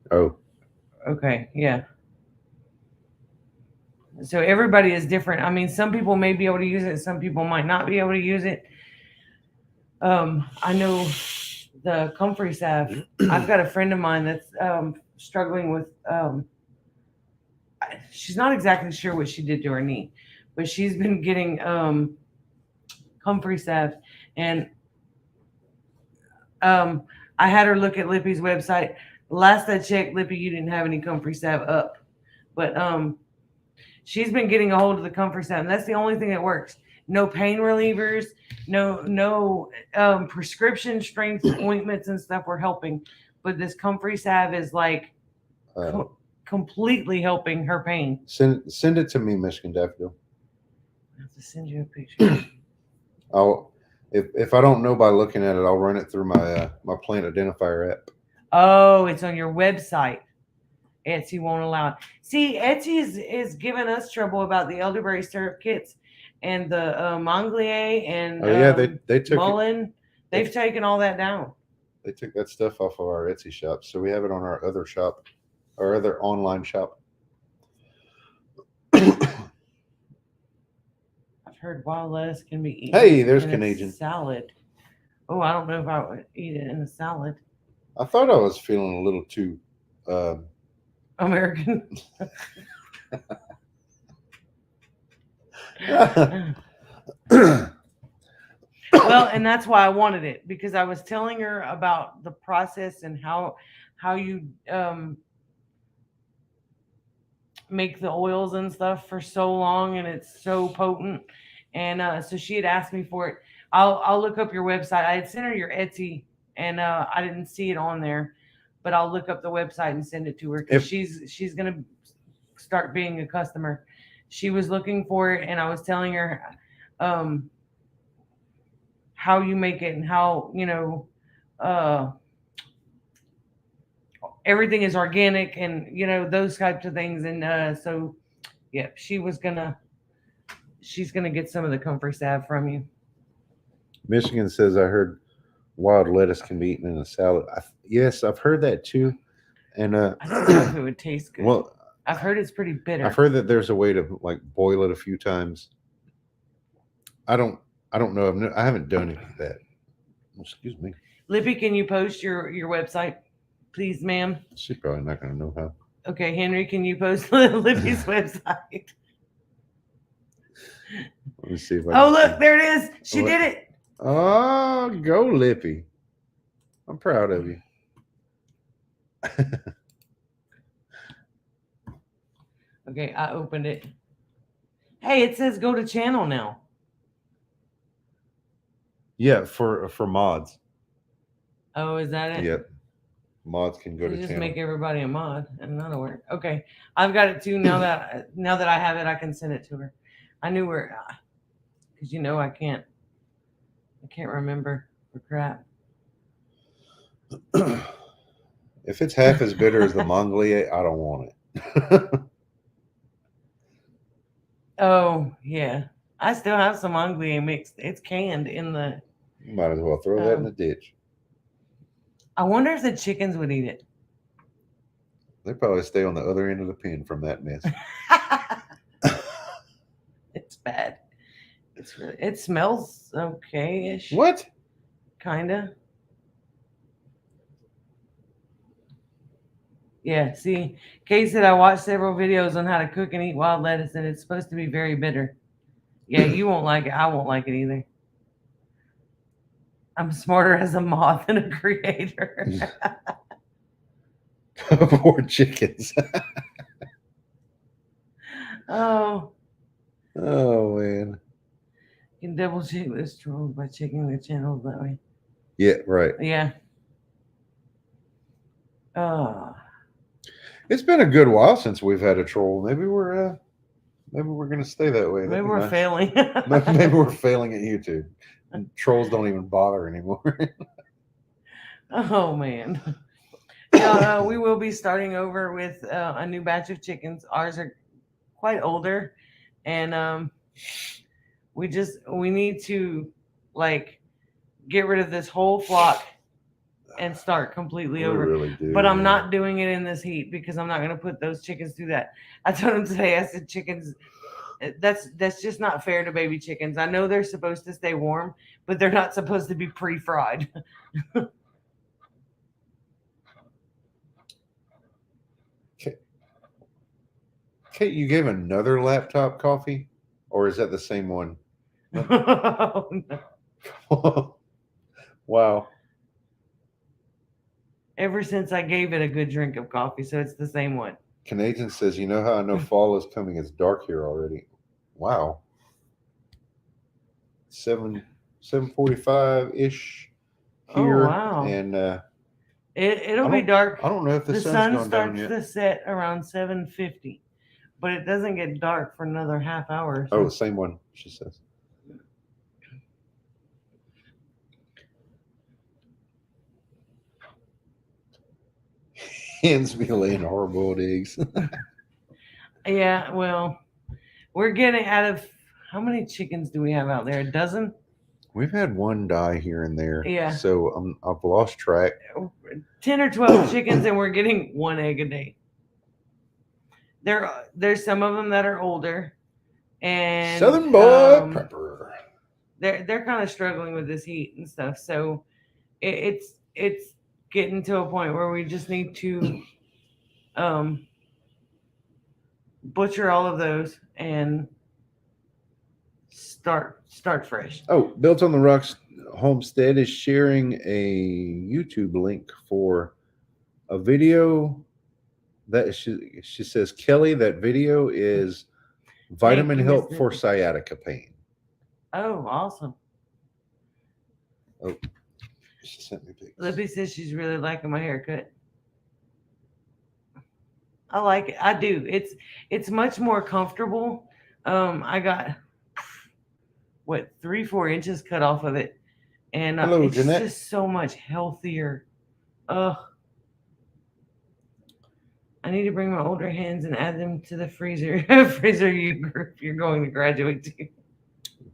Speaker 1: Oh,
Speaker 2: Okay, yeah. So everybody is different. I mean, some people may be able to use it, some people might not be able to use it. I know the comfrey salve. I've got a friend of mine that's struggling with. She's not exactly sure what she did to her knee, but she's been getting comfrey salve, and um, I had her look at Lippy's website. Last I checked, Lippy, you didn't have any comfrey salve up, but she's been getting a hold of the comfrey salve, and that's the only thing that works. No pain relievers, no prescription strength ointments and stuff were helping, but this comfrey salve is like completely helping her pain.
Speaker 1: send it to me, Michigan Daffodil.
Speaker 2: I have to send you a picture.
Speaker 1: I'll if I don't know by looking at it, I'll run it through my my plant identifier app.
Speaker 2: Oh, it's on your website. Etsy won't allow it. See, Etsy is giving us trouble about the elderberry syrup kits and the Monglier and
Speaker 1: Oh yeah, they took
Speaker 2: Mullen. They've taken all that down.
Speaker 1: They took that stuff off of our Etsy shop, so we have it on our other shop, our other online shop.
Speaker 2: I've heard wild lettuce can be eaten.
Speaker 1: Hey, there's
Speaker 2: in a
Speaker 1: Canadian
Speaker 2: salad. Oh, I don't know if I would eat it in a salad.
Speaker 1: I thought I was feeling a little too
Speaker 2: American. Well, and that's why I wanted it, because I was telling her about the process and how you make the oils and stuff for so long, and it's so potent. And so she had asked me for it. I'll look up your website. I had sent her your Etsy, and I didn't see it on there, but I'll look up the website and send it to her because she's gonna start being a customer. She was looking for it, and I was telling her how you make it and how everything is organic and those types of things. And so yeah, she's gonna get some of the comfrey salve from you.
Speaker 1: Michigan says I heard wild lettuce can be eaten in a salad. Yes, I've heard that too. And
Speaker 2: I don't know if it would taste good.
Speaker 1: Well,
Speaker 2: I've heard it's pretty bitter.
Speaker 1: I've heard that there's a way to like boil it a few times. I don't know. I haven't done any of that. Excuse me.
Speaker 2: Lippy, can you post your website, please, ma'am?
Speaker 1: She's probably not going to know how.
Speaker 2: Okay, Henry, can you post Lippy's website?
Speaker 1: Let me see if I.
Speaker 2: Oh, look, there it is. She did it.
Speaker 1: Oh, go Lippy! I'm proud of you.
Speaker 2: Okay, I opened it. Hey, it says go to channel now.
Speaker 1: Yeah, for mods.
Speaker 2: Oh, is that it?
Speaker 1: Yep. Mods can go to
Speaker 2: just
Speaker 1: channel.
Speaker 2: Make everybody a mod, and that'll work. Okay, I've got it too. Now that I have it, I can send it to her. I knew where, because I can't remember for crap.
Speaker 1: If it's half as bitter as the Monglier, I don't want it.
Speaker 2: Oh yeah, I still have some Monglier mixed. It's canned in the.
Speaker 1: You might as well throw that in the ditch.
Speaker 2: I wonder if the chickens would eat it.
Speaker 1: They probably stay on the other end of the pen from that mess.
Speaker 2: It's bad. It smells okay-ish.
Speaker 1: What?
Speaker 2: Kinda. Yeah, see, Kay said I watched several videos on how to cook and eat wild lettuce, and it's supposed to be very bitter. Yeah, you won't like it. I won't like it either. I'm smarter as a moth than a creator.
Speaker 1: Poor chickens.
Speaker 2: Oh,
Speaker 1: Oh man.
Speaker 2: you can double check this troll by checking the channel that way.
Speaker 1: Yeah, right.
Speaker 2: Yeah. Oh,
Speaker 1: It's been a good while since we've had a troll. Maybe we're gonna stay that way.
Speaker 2: maybe
Speaker 1: That'd be
Speaker 2: we're
Speaker 1: nice.
Speaker 2: failing.
Speaker 1: Maybe we're failing at YouTube. Trolls don't even bother anymore.
Speaker 2: Oh man. Yeah, we will be starting over with a new batch of chickens. Ours are quite older, and we need to like get rid of this whole flock and start completely
Speaker 1: We
Speaker 2: over.
Speaker 1: really do.
Speaker 2: But I'm
Speaker 1: man.
Speaker 2: not doing it in this heat because I'm not going to put those chickens through that. I told him today, I said, chickens, that's just not fair to baby chickens. I know they're supposed to stay warm, but they're not supposed to be pre-fried.
Speaker 1: Kate, you gave another laptop coffee, or is that the same one?
Speaker 2: Oh, no.
Speaker 1: Wow.
Speaker 2: Ever since I gave it a good drink of coffee, so it's the same one.
Speaker 1: Canadian says, "You know how I know fall is coming? It's dark here already." Wow. 7:45 ish here,
Speaker 2: Oh wow!
Speaker 1: and
Speaker 2: It'll
Speaker 1: I
Speaker 2: be
Speaker 1: don't-
Speaker 2: dark.
Speaker 1: I don't know if the
Speaker 2: The
Speaker 1: sun's
Speaker 2: sun
Speaker 1: gone down
Speaker 2: starts
Speaker 1: yet.
Speaker 2: to set around 7:50, but it doesn't get dark for another half hour.
Speaker 1: Oh,
Speaker 2: So.
Speaker 1: the same one. She says. Hens be laying hard-boiled eggs.
Speaker 2: Yeah, well, we're getting out of how many chickens do we have out there? A dozen?
Speaker 1: We've had one die here and there.
Speaker 2: Yeah.
Speaker 1: So I've lost track.
Speaker 2: 10 or 12 chickens, and we're getting one egg a day. There's some of them that are older, and
Speaker 1: Southern boy prepper.
Speaker 2: They're kind of struggling with this heat and stuff. So it's getting to a point where we just need to butcher all of those and start fresh.
Speaker 1: Oh, Built on the Rocks Homestead is sharing a YouTube link for a video that she says, Kelly, that video is vitamin
Speaker 2: you,
Speaker 1: help
Speaker 2: Miss
Speaker 1: for
Speaker 2: Nippy.
Speaker 1: sciatica pain.
Speaker 2: Oh, awesome.
Speaker 1: Oh, she sent me pics.
Speaker 2: Lippy says she's really liking my haircut. I like it. I do. It's much more comfortable. I got 3-4 inches cut off of it, and
Speaker 1: Hello,
Speaker 2: it's
Speaker 1: Jeanette.
Speaker 2: just so much healthier. Ugh. I need to bring my older hens and add them to the freezer group you're going to graduate to.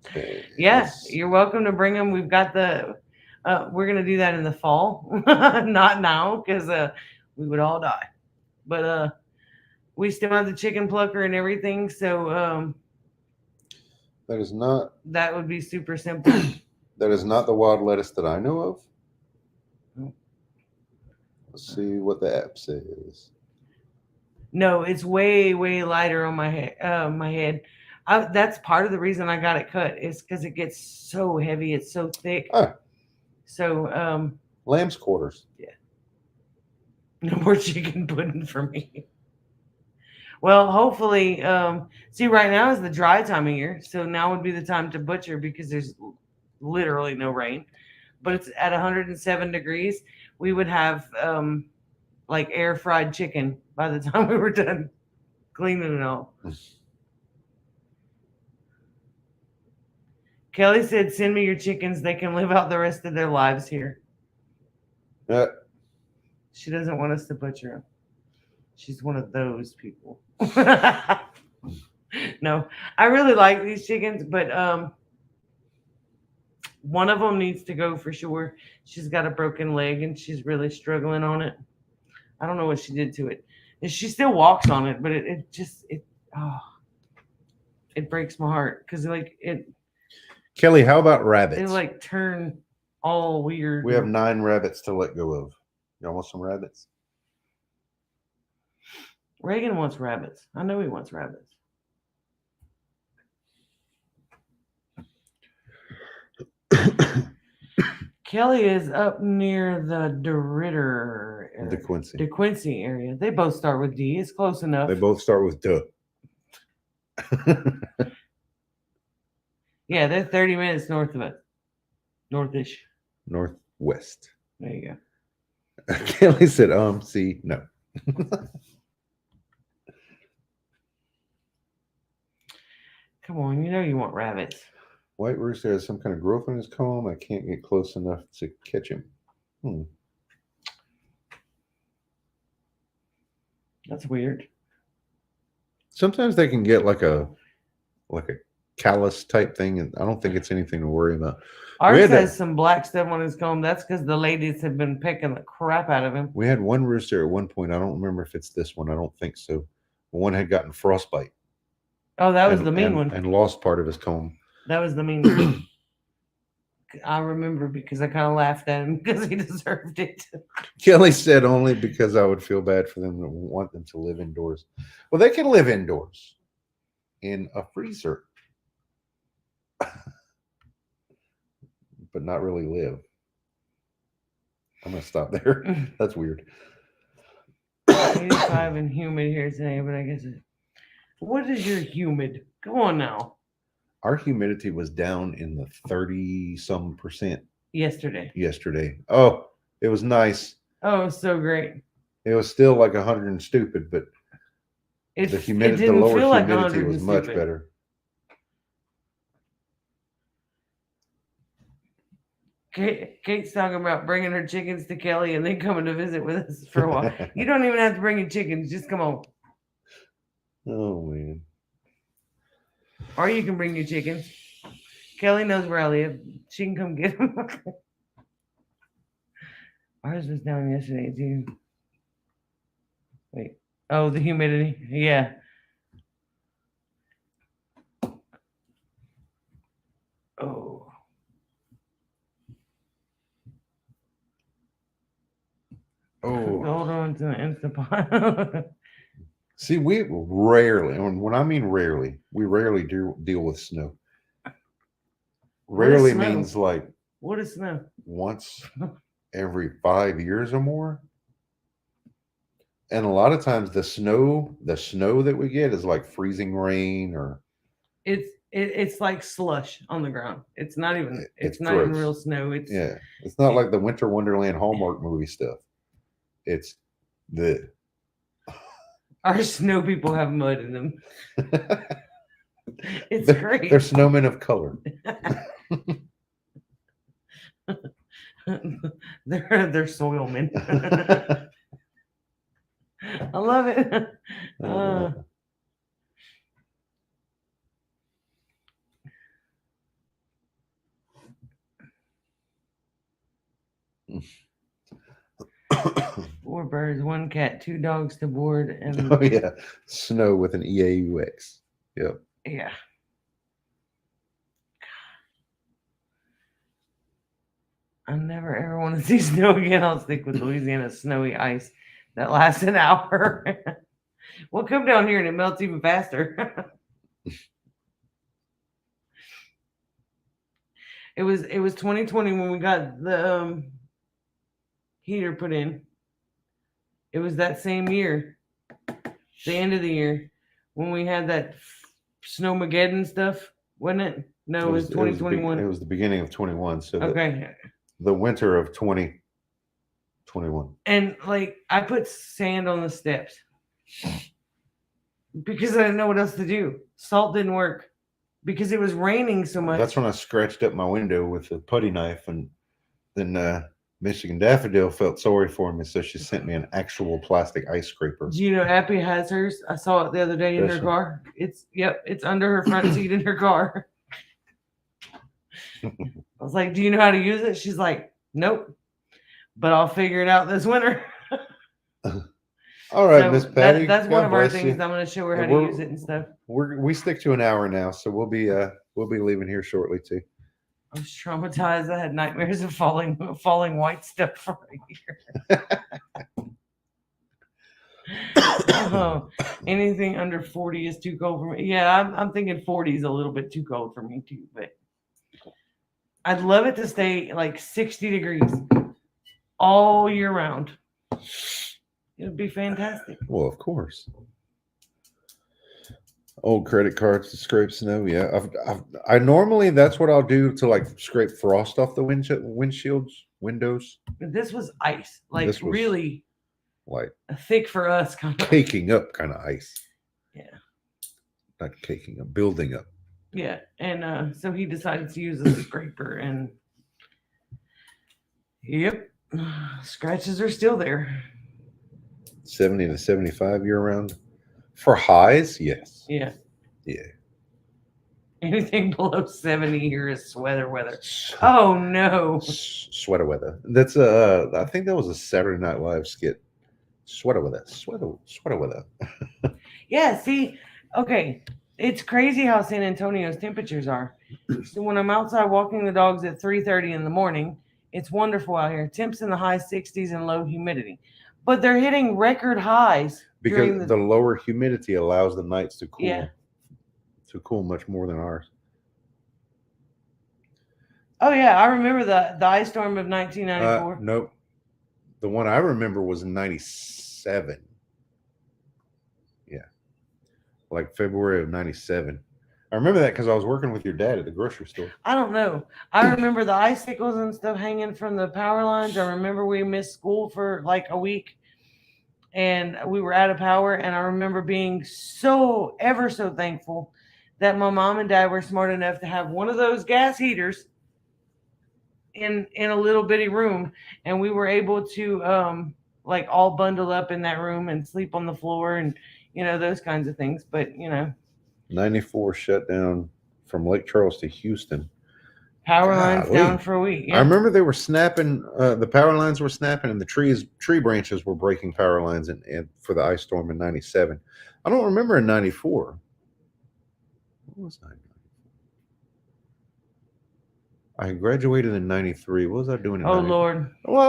Speaker 1: Okay.
Speaker 2: Yeah, you're welcome to bring them. We've got we're going to do that in the fall, not now because we would all die. But we still have the chicken plucker and everything, so
Speaker 1: That is not
Speaker 2: that would be super simple.
Speaker 1: that is not the wild lettuce that I know of.
Speaker 2: Nope.
Speaker 1: Let's see what the app says.
Speaker 2: No, it's way lighter on my head. That's part of the reason I got it cut is because it gets so heavy. It's so thick.
Speaker 1: Oh.
Speaker 2: So
Speaker 1: Lamb's quarters.
Speaker 2: Yeah. No more chicken pudding for me. Well, hopefully, see, right now is the dry time of year, so now would be the time to butcher because there's literally no rain. But it's at 107 degrees. We would have like air fried chicken by the time we were done cleaning it all. Kelly said, "Send me your chickens. They can live out the rest of their lives here." She doesn't want us to butcher them. She's one of those people. No, I really like these chickens, but one of them needs to go for sure. She's got a broken leg and she's really struggling on it. I don't know what she did to it. And she still walks on it, but it breaks my heart because
Speaker 1: Kelly, how about rabbits?
Speaker 2: It like turn all weird.
Speaker 1: We have 9 rabbits to let go of. Y'all want some rabbits?
Speaker 2: Reagan wants rabbits. I know he wants rabbits. Kelly is up near the DeQuincy area. They both start with D. It's close enough.
Speaker 1: They both start with duh.
Speaker 2: Yeah, they're 30 minutes north of it. Northish.
Speaker 1: Northwest.
Speaker 2: There you go.
Speaker 1: Kelly said, see, no.
Speaker 2: Come on, you know you want rabbits.
Speaker 1: White rooster has some kind of growth on his comb. I can't get close enough to catch him.
Speaker 2: That's weird.
Speaker 1: Sometimes they can get like a callus type thing, and I don't think it's anything to worry about.
Speaker 2: Ours has some black stuff on his comb. That's because the ladies have been picking the crap out of him.
Speaker 1: We had one rooster at one point. I don't remember if it's this one. I don't think so. One had gotten frostbite.
Speaker 2: Oh, that was the mean one.
Speaker 1: And lost part of his comb.
Speaker 2: That was the mean one. I remember because I kind of laughed at him because he deserved it.
Speaker 1: Kelly said only because I would feel bad for them to want them to live indoors. Well, they can live indoors in a freezer, but not really live. I'm going to stop there. That's weird.
Speaker 2: 85 and humid here today, but I guess what is your humid? Go on now.
Speaker 1: Our humidity was down in the 30-some%
Speaker 2: yesterday.
Speaker 1: Oh, it was nice.
Speaker 2: Oh, it was so great.
Speaker 1: It was still like 100 and stupid, but the lower humidity was much better.
Speaker 2: Kate's talking about bringing her chickens to Kelly and then coming to visit with us for a while. You don't even have to bring your chickens. Just come on.
Speaker 1: Oh, man.
Speaker 2: Or you can bring your chickens. Kelly knows where I live. She can come get them. Ours was down yesterday, too. Wait. Oh, the humidity. Yeah. Oh.
Speaker 1: Oh.
Speaker 2: Hold on to the Instapot.
Speaker 1: See, we rarely, when I mean rarely, we rarely deal with snow. Rarely means like
Speaker 2: what is snow?
Speaker 1: Once every 5 years or more. And a lot of times the snow that we get is like freezing rain, or
Speaker 2: it's like slush on the ground. It's not even
Speaker 1: not
Speaker 2: even real snow.
Speaker 1: It's not like the Winter Wonderland Hallmark movie stuff. It's
Speaker 2: our snow people have mud in them. It's great.
Speaker 1: They're snowmen of color.
Speaker 2: they're soil men. I love it. Four birds, one cat, two dogs to board, and
Speaker 1: oh yeah, snow with an EAUX. Yep.
Speaker 2: Yeah. I never ever want to see snow again. I'll stick with Louisiana snowy ice that lasts an hour. We'll come down here and it melts even faster. It was 2020 when we got the heater put in. It was that same year, the end of the year, when we had that Snowmageddon stuff, wasn't it? No, it was 2021.
Speaker 1: It was the beginning of 21. So
Speaker 2: okay.
Speaker 1: The winter of 2021.
Speaker 2: And like I put sand on the steps because I didn't know what else to do. Salt didn't work because it was raining so much.
Speaker 1: That's when I scratched up my window with a putty knife, and then Michigan Daffodil felt sorry for me, so she sent me an actual plastic ice scraper.
Speaker 2: Do you know Appy has hers? I saw it the other day in her car. It's under her front seat in her car. I was like, do you know how to use it? She's like, nope, but I'll figure it out this winter.
Speaker 1: All right, Miss Patty.
Speaker 2: That's one of our things. I'm going to show her how to use it and stuff.
Speaker 1: We stick to an hour now, so we'll be leaving here shortly too.
Speaker 2: I was traumatized. I had nightmares of falling white stuff for a year. Oh, anything under 40 is too cold for me. Yeah, I'm thinking 40 is a little bit too cold for me too, but I'd love it to stay like 60 degrees all year round. It would be fantastic.
Speaker 1: Well, of course. Old credit cards to scrape snow. Yeah, I normally that's what I'll do to like scrape frost off the windshields, windows.
Speaker 2: But this was ice, like
Speaker 1: This was
Speaker 2: really
Speaker 1: like
Speaker 2: thick for us, kind of.
Speaker 1: caking up kind of ice.
Speaker 2: Yeah.
Speaker 1: Not caking up, building up.
Speaker 2: Yeah, and so he decided to use a scraper, and yep, scratches are still there.
Speaker 1: 70 to 75 year round. For highs, yes.
Speaker 2: Yeah,
Speaker 1: Yeah.
Speaker 2: anything below 70 here is sweater weather. Oh no.
Speaker 1: Sweater weather. That's I think that was a Saturday Night Live skit. Sweater weather. Sweater weather.
Speaker 2: Yeah, see, okay, it's crazy how San Antonio's temperatures are. So when I'm outside walking the dogs at 3:30 in the morning, it's wonderful out here. Temps in the high 60s and low humidity. But they're hitting record highs during
Speaker 1: Because the lower humidity allows the nights to cool.
Speaker 2: Yeah.
Speaker 1: To cool much more than ours.
Speaker 2: Oh yeah, I remember the ice storm of 1994.
Speaker 1: Nope. The one I remember was in 97. Yeah. Like February of 97. I remember that because I was working with your dad at the grocery store.
Speaker 2: I don't know. I remember the icicles and stuff hanging from the power lines. I remember we missed school for like a week and we were out of power. And I remember being ever so thankful that my mom and dad were smart enough to have one of those gas heaters in a little bitty room. And we were able to like all bundle up in that room and sleep on the floor and, those kinds of things. But,
Speaker 1: 94 shut down from Lake Charles to Houston.
Speaker 2: Power lines down for a week.
Speaker 1: Yeah. I remember they were snapping. The power lines were snapping, and the tree branches were breaking power lines. And for the ice storm in 97, I don't remember in 94. What was I graduated in 93. What was I doing in 93?
Speaker 2: Lord.
Speaker 1: Well,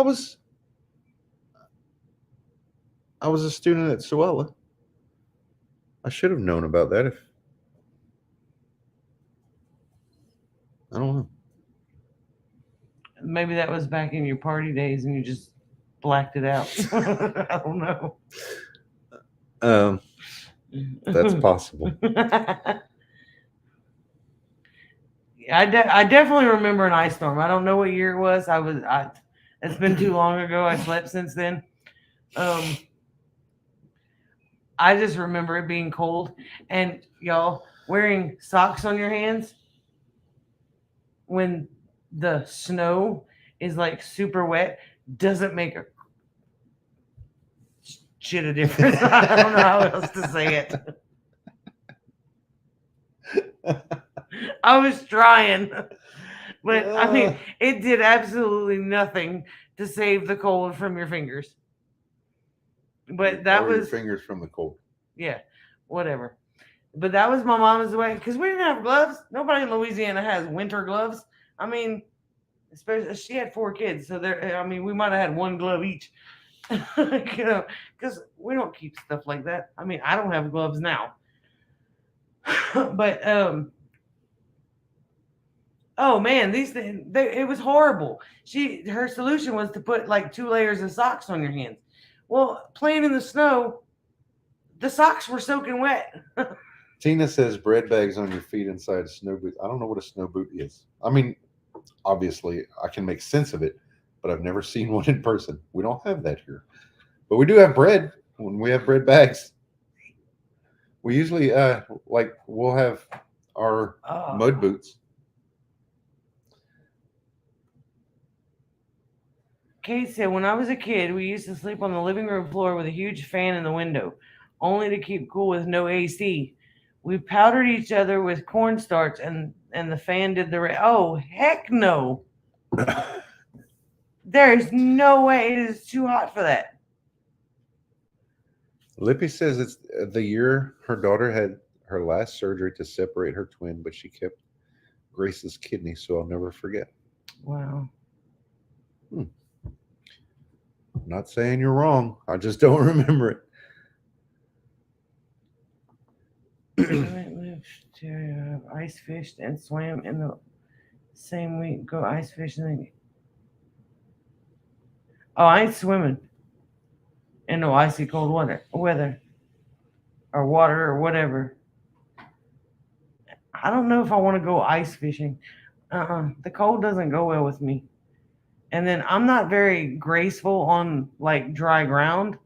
Speaker 1: I was a student at Suella. I should have known about that if I don't know.
Speaker 2: Maybe that was back in your party days and you just blacked it out. I don't know.
Speaker 1: That's possible.
Speaker 2: I definitely remember an ice storm. I don't know what year it was. It's been too long ago. I slept since then. I just remember it being cold and y'all wearing socks on your hands when the snow is like super wet doesn't make a shit of difference. I don't know how else to say it. I was trying, but I mean, it did absolutely nothing to save the cold from your fingers. But that was
Speaker 1: your fingers from the cold.
Speaker 2: Yeah, whatever. But that was my mama's way because we didn't have gloves. Nobody in Louisiana has winter gloves. I mean, especially she had 4 kids, so we might have had one glove each. Because we don't keep stuff like that. I mean, I don't have gloves now. But oh man, these things it was horrible. Her solution was to put like 2 layers of socks on your hands. Well, playing in the snow, the socks were soaking wet.
Speaker 1: Tina says bread bags on your feet inside a snow boot. I don't know what a snow boot is. I mean, obviously, I can make sense of it, but I've never seen one in person. We don't have that here. But we do have bread when we have bread bags. We usually, we'll have our mud boots.
Speaker 2: Kate said, when I was a kid, we used to sleep on the living room floor with a huge fan in the window, only to keep cool with no AC. We powdered each other with cornstarch, and the fan did the rest. Oh, heck no. There's no way. It is too hot for that.
Speaker 1: Lippy says it's the year her daughter had her last surgery to separate her twin, but she kept Grace's kidney, so I'll never forget.
Speaker 2: Wow.
Speaker 1: I'm not saying you're wrong. I just don't remember it.
Speaker 2: Ice fished and swam in the Same week, go ice fishing. Oh, I ain't swimming in no icy cold weather or water or whatever. I don't know if I want to go ice fishing. The cold doesn't go well with me. And then I'm not very graceful on like dry ground,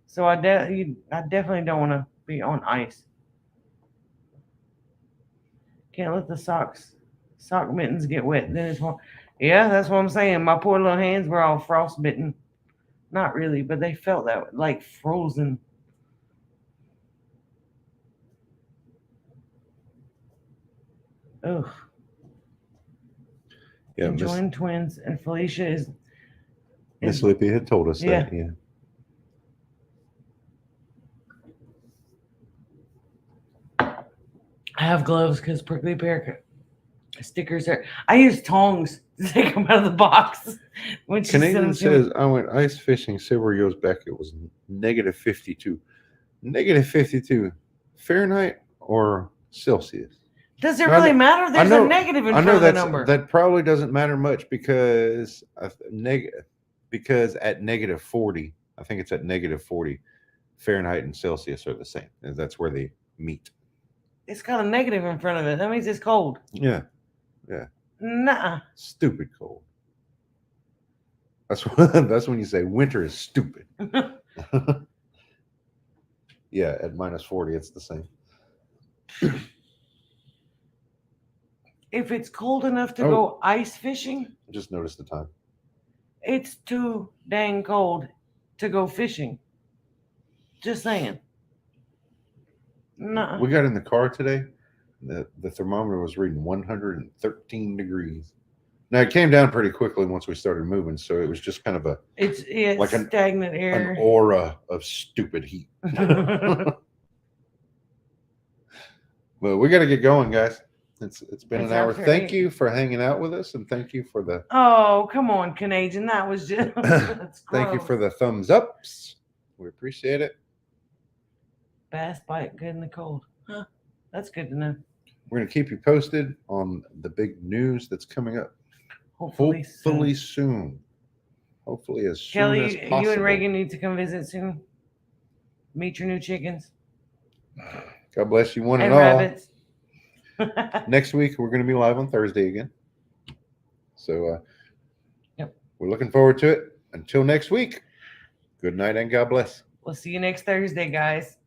Speaker 2: so I definitely don't want to be on ice. Can't let the sock mittens get wet. Then it's more. Yeah, that's what I'm saying. My poor little hands were all frostbitten. Not really, but they felt that like frozen. Ugh.
Speaker 1: Yeah,
Speaker 2: Enjoying twins, and Felicia is.
Speaker 1: Miss Lippy had told us that. Yeah.
Speaker 2: I have gloves because prickly pear stickers are. I use tongs to take them out of the box. When she
Speaker 1: Canadian
Speaker 2: sent them to me.
Speaker 1: says, I went ice fishing several years back. It was negative 52. Negative 52 Fahrenheit or Celsius?
Speaker 2: Does it really matter? There's a negative in front of the number.
Speaker 1: That probably doesn't matter much because because at negative 40, I think it's at negative 40, Fahrenheit and Celsius are the same. And that's where they meet.
Speaker 2: It's got a negative in front of it. That means it's cold.
Speaker 1: Yeah. Yeah.
Speaker 2: Nah.
Speaker 1: Stupid cold. That's when you say winter is stupid. Yeah, at minus 40, it's the same.
Speaker 2: If it's cold enough to go ice fishing,
Speaker 1: Just notice the time.
Speaker 2: It's too dang cold to go fishing. Just saying. Nah.
Speaker 1: We got in the car today. The thermometer was reading 113 degrees. Now it came down pretty quickly once we started moving, so it was just kind of
Speaker 2: it's like stagnant air,
Speaker 1: an aura of stupid heat. But we got to get going, guys. It's been an hour. Thank you for hanging out with us, and thank you for the.
Speaker 2: Oh, come on, Canadian. That was just.
Speaker 1: Thank you for the thumbs ups. We appreciate it.
Speaker 2: Bass bite good in the cold. Huh? That's good to know.
Speaker 1: We're gonna keep you posted on the big news that's coming up.
Speaker 2: Hopefully
Speaker 1: soon. Hopefully as
Speaker 2: Kelly,
Speaker 1: soon as possible.
Speaker 2: you and Reagan need to come visit soon. Meet your new chickens.
Speaker 1: God bless you, one and
Speaker 2: rabbits.
Speaker 1: All. Next week we're going to be live on Thursday again. So
Speaker 2: yep.
Speaker 1: We're looking forward to it. Until next week, good night and God bless.
Speaker 2: We'll see you next Thursday, guys.